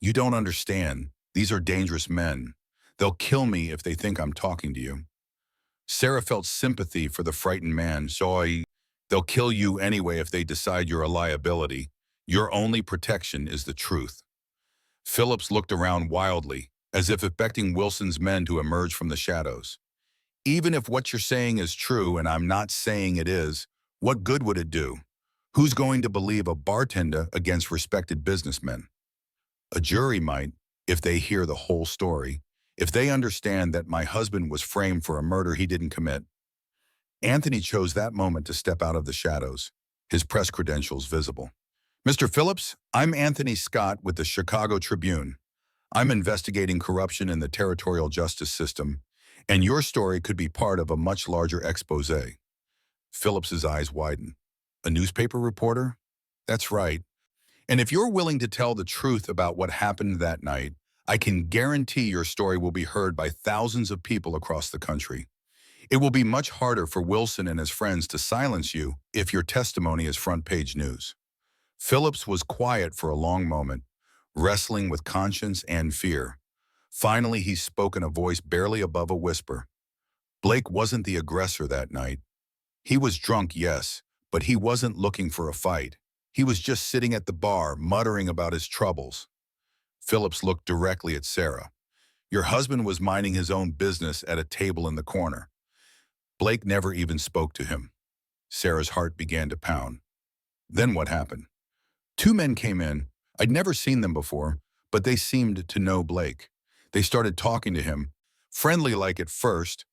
"You don't understand. These are dangerous men. They'll kill me if they think I'm talking to you." Sarah felt sympathy for the frightened man. "They'll kill you anyway if they decide you're a liability. Your only protection is the truth." Phillips looked around wildly, as if expecting Wilson's men to emerge from the shadows. "Even if what you're saying is true, and I'm not saying it is, what good would it do? Who's going to believe a bartender against respected businessmen?" "A jury might, if they hear the whole story, if they understand that my husband was framed for a murder he didn't commit." Anthony chose that moment to step out of the shadows, his press credentials visible. "Mr. Phillips, I'm Anthony Scott with the Chicago Tribune. I'm investigating corruption in the territorial justice system, and your story could be part of a much larger expose." Phillips's eyes widened. "A newspaper reporter?" "That's right. And if you're willing to tell the truth about what happened that night, I can guarantee your story will be heard by thousands of people across the country. It will be much harder for Wilson and his friends to silence you if your testimony is front-page news." Phillips was quiet for a long moment, wrestling with conscience and fear. Finally, he spoke in a voice barely above a whisper. "Blake wasn't the aggressor that night. He was drunk, yes, but he wasn't looking for a fight. He was just sitting at the bar, muttering about his troubles." Phillips looked directly at Sarah. "Your husband was minding his own business at a table in the corner. Blake never even spoke to him." Sarah's heart began to pound. "Then what happened?" "Two men came in. I'd never seen them before, but they seemed to know Blake. They started talking to him, friendly-like at first,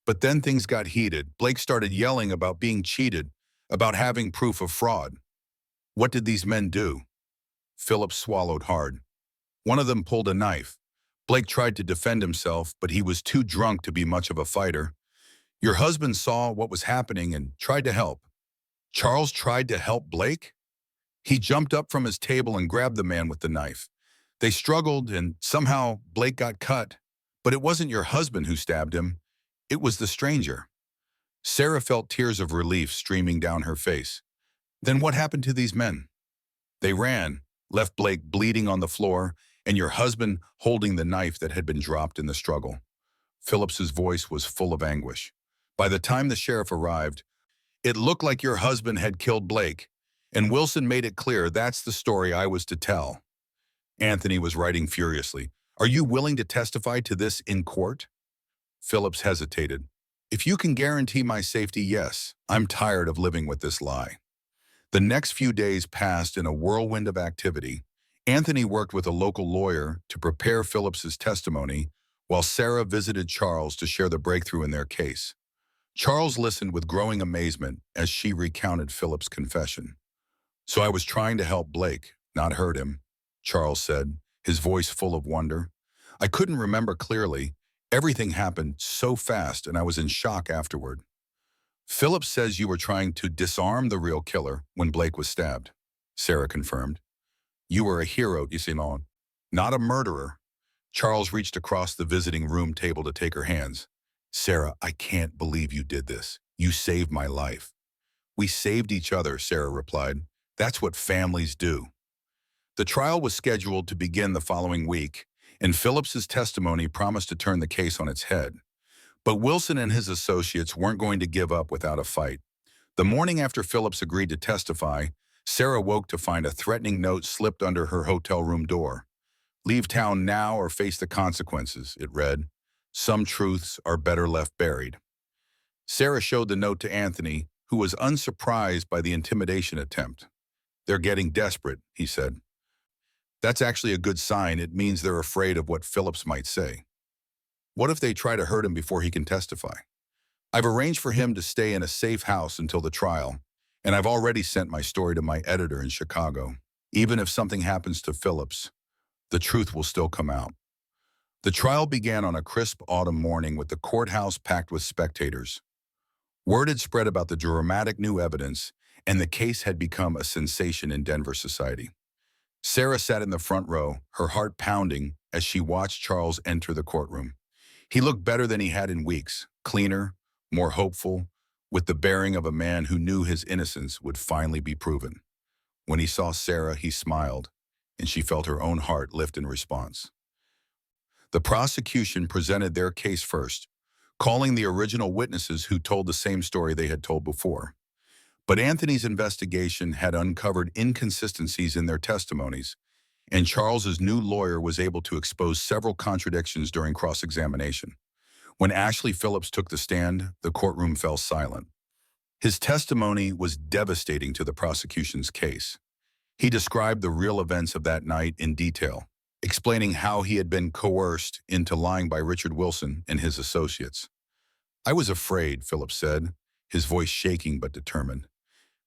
but then things got heated. Blake started yelling about being cheated, about having proof of fraud." "What did these men do?" Phillips swallowed hard. "One of them pulled a knife. Blake tried to defend himself, but he was too drunk to be much of a fighter. Your husband saw what was happening and tried to help." "Charles tried to help Blake?" "He jumped up from his table and grabbed the man with the knife. They struggled, and somehow Blake got cut. But it wasn't your husband who stabbed him. It was the stranger." Sarah felt tears of relief streaming down her face. "Then what happened to these men?" "They ran, left Blake bleeding on the floor, and your husband holding the knife that had been dropped in the struggle." Phillips's voice was full of anguish. "By the time the sheriff arrived, it looked like your husband had killed Blake, and Wilson made it clear that's the story I was to tell." Anthony was writing furiously. "Are you willing to testify to this in court?" Phillips hesitated. "If you can guarantee my safety, yes. I'm tired of living with this lie." The next few days passed in a whirlwind of activity. Anthony worked with a local lawyer to prepare Phillips's testimony, while Sarah visited Charles to share the breakthrough in their case. Charles listened with growing amazement as she recounted Phillips' confession. "So I was trying to help Blake, not hurt him," Charles said, his voice full of wonder. "I couldn't remember clearly. Everything happened so fast, and I was in shock afterward." "Phillips says you were trying to disarm the real killer when Blake was stabbed," Sarah confirmed. "You were a hero, you see, not a murderer." Charles reached across the visiting room table to take her hands. "Sarah, I can't believe you did this. You saved my life." We saved each other, Sarah replied. That's what families do. The trial was scheduled to begin the following week, and Phillips's testimony promised to turn the case on its head. But Wilson and his associates weren't going to give up without a fight. The morning after Phillips agreed to testify, Sarah woke to find a threatening note slipped under her hotel room door. "Leave town now or face the consequences," it read. "Some truths are better left buried." Sarah showed the note to Anthony, who was unsurprised by the intimidation attempt. "They're getting desperate," he said. "That's actually a good sign. It means they're afraid of what Phillips might say. What if they try to hurt him before he can testify? I've arranged for him to stay in a safe house until the trial, and I've already sent my story to my editor in Chicago. Even if something happens to Phillips, the truth will still come out." The trial began on a crisp autumn morning with the courthouse packed with spectators. Word had spread about the dramatic new evidence, and the case had become a sensation in Denver society. Sarah sat in the front row, her heart pounding as she watched Charles enter the courtroom. He looked better than he had in weeks, cleaner, more hopeful, with the bearing of a man who knew his innocence would finally be proven. When he saw Sarah, he smiled, and she felt her own heart lift in response. The prosecution presented their case first, calling the original witnesses who told the same story they had told before. But Anthony's investigation had uncovered inconsistencies in their testimonies, and Charles's new lawyer was able to expose several contradictions during cross-examination. When Ashley Phillips took the stand, the courtroom fell silent. His testimony was devastating to the prosecution's case. He described the real events of that night in detail, explaining how he had been coerced into lying by Richard Wilson and his associates. "I was afraid," Phillips said, his voice shaking but determined.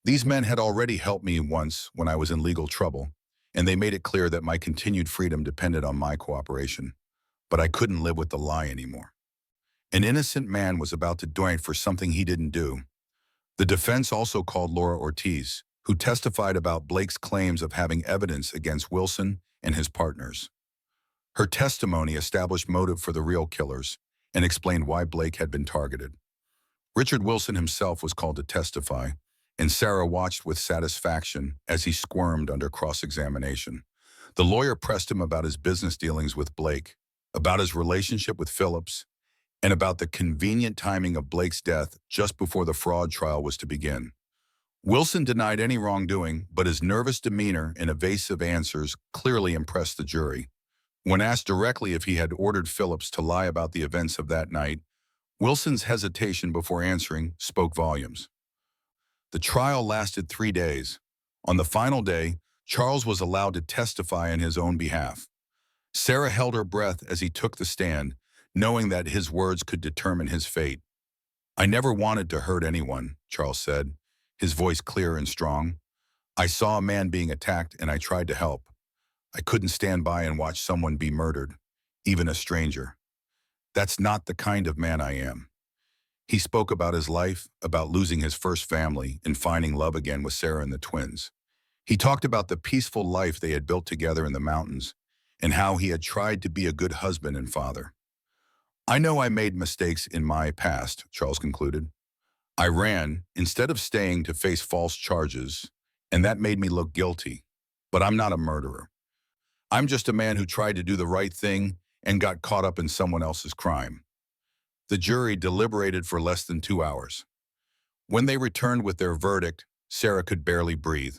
"These men had already helped me once when I was in legal trouble, and they made it clear that my continued freedom depended on my cooperation. But I couldn't live with the lie anymore." An innocent man was about to die for something he didn't do. The defense also called Laura Ortiz, who testified about Blake's claims of having evidence against Wilson and his partners. Her testimony established motive for the real killers and explained why Blake had been targeted. Richard Wilson himself was called to testify, and Sarah watched with satisfaction as he squirmed under cross-examination. The lawyer pressed him about his business dealings with Blake, about his relationship with Phillips, and about the convenient timing of Blake's death just before the fraud trial was to begin. Wilson denied any wrongdoing, but his nervous demeanor and evasive answers clearly impressed the jury. When asked directly if he had ordered Phillips to lie about the events of that night, Wilson's hesitation before answering spoke volumes. The trial lasted 3 days. On the final day, Charles was allowed to testify on his own behalf. Sarah held her breath as he took the stand, knowing that his words could determine his fate. "I never wanted to hurt anyone," Charles said, his voice clear and strong. "I saw a man being attacked and I tried to help. I couldn't stand by and watch someone be murdered, even a stranger. That's not the kind of man I am." He spoke about his life, about losing his first family and finding love again with Sarah and the twins. He talked about the peaceful life they had built together in the mountains and how he had tried to be a good husband and father. "I know I made mistakes in my past," Charles concluded. "I ran instead of staying to face false charges, and that made me look guilty. But I'm not a murderer. I'm just a man who tried to do the right thing and got caught up in someone else's crime." The jury deliberated for less than 2 hours. When they returned with their verdict, Sarah could barely breathe.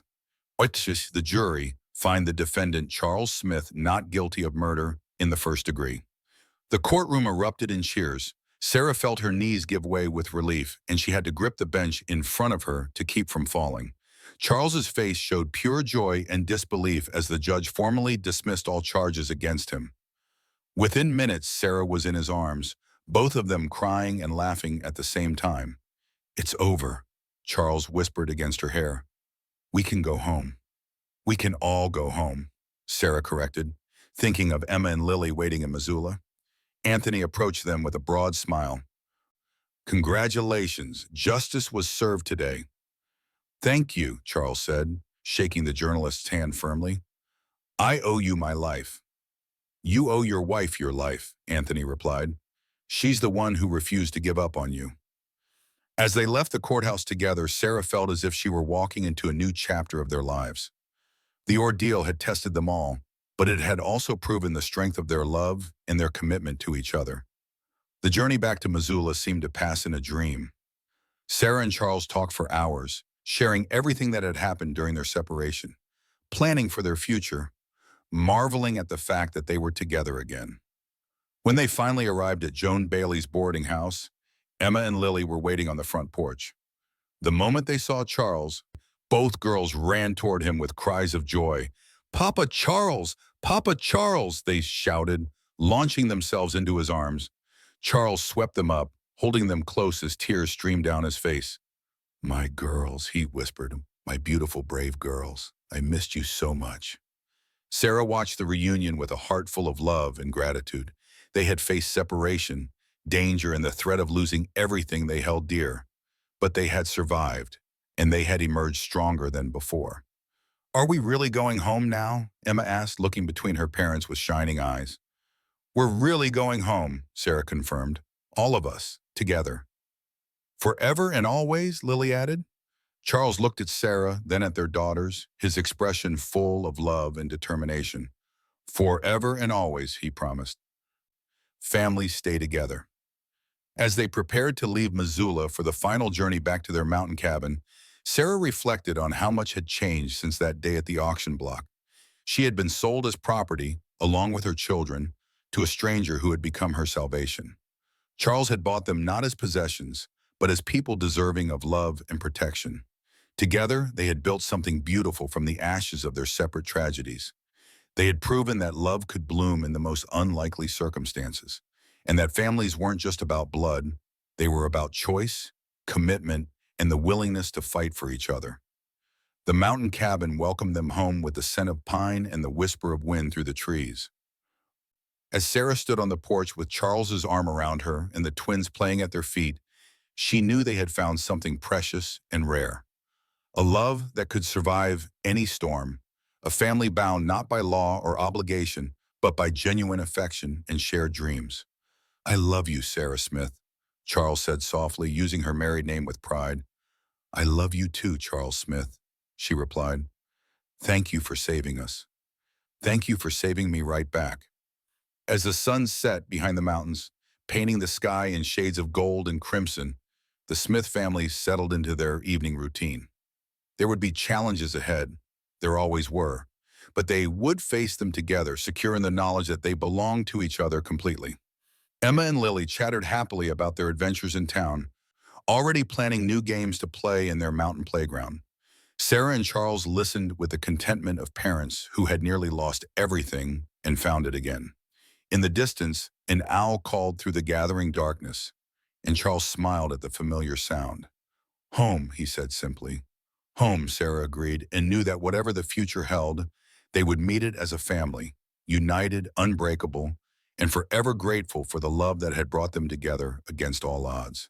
The jury find the defendant Charles Smith not guilty of murder in the first degree. The courtroom erupted in cheers. Sarah felt her knees give way with relief, and she had to grip the bench in front of her to keep from falling. Charles's face showed pure joy and disbelief as the judge formally dismissed all charges against him. Within minutes, Sarah was in his arms, both of them crying and laughing at the same time. "It's over," Charles whispered against her hair. "We can go home." "We can all go home," Sarah corrected, thinking of Emma and Lily waiting in Missoula. Anthony approached them with a broad smile. "Congratulations, justice was served today." "Thank you," Charles said, shaking the journalist's hand firmly. "I owe you my life." "You owe your wife your life," Anthony replied. "She's the one who refused to give up on you." As they left the courthouse together, Sarah felt as if she were walking into a new chapter of their lives. The ordeal had tested them all, but it had also proven the strength of their love and their commitment to each other. The journey back to Missoula seemed to pass in a dream. Sarah and Charles talked for hours, sharing everything that had happened during their separation, planning for their future, marveling at the fact that they were together again. When they finally arrived at Joan Bailey's boarding house, Emma and Lily were waiting on the front porch. The moment they saw Charles, both girls ran toward him with cries of joy. "Papa Charles! Papa Charles!" they shouted, launching themselves into his arms. Charles swept them up, holding them close as tears streamed down his face. "My girls," he whispered, "my beautiful, brave girls. I missed you so much." Sarah watched the reunion with a heart full of love and gratitude. They had faced separation, danger, and the threat of losing everything they held dear. But they had survived, and they had emerged stronger than before. "Are we really going home now?" Emma asked, looking between her parents with shining eyes. "We're really going home," Sarah confirmed. "All of us, together." "Forever and always," Lily added. Charles looked at Sarah, then at their daughters, his expression full of love and determination. "Forever and always," he promised. Families stay together. As they prepared to leave Missoula for the final journey back to their mountain cabin, Sarah reflected on how much had changed since that day at the auction block. She had been sold as property, along with her children, to a stranger who had become her salvation. Charles had bought them not as possessions, but as people deserving of love and protection. Together, they had built something beautiful from the ashes of their separate tragedies. They had proven that love could bloom in the most unlikely circumstances, and that families weren't just about blood, they were about choice, commitment, and the willingness to fight for each other. The mountain cabin welcomed them home with the scent of pine and the whisper of wind through the trees. As Sarah stood on the porch with Charles's arm around her and the twins playing at their feet, she knew they had found something precious and rare. A love that could survive any storm, a family bound not by law or obligation, but by genuine affection and shared dreams. "I love you, Sarah Smith," Charles said softly, using her married name with pride. "I love you too, Charles Smith," she replied. "Thank you for saving us. Thank you for saving me right back." As the sun set behind the mountains, painting the sky in shades of gold and crimson, the Smith family settled into their evening routine. There would be challenges ahead, there always were, but they would face them together, secure in the knowledge that they belonged to each other completely. Emma and Lily chattered happily about their adventures in town, already planning new games to play in their mountain playground. Sarah and Charles listened with the contentment of parents who had nearly lost everything and found it again. In the distance, an owl called through the gathering darkness, and Charles smiled at the familiar sound. "Home," he said simply. "Home," Sarah agreed, and knew that whatever the future held, they would meet it as a family, united, unbreakable, and forever grateful for the love that had brought them together against all odds.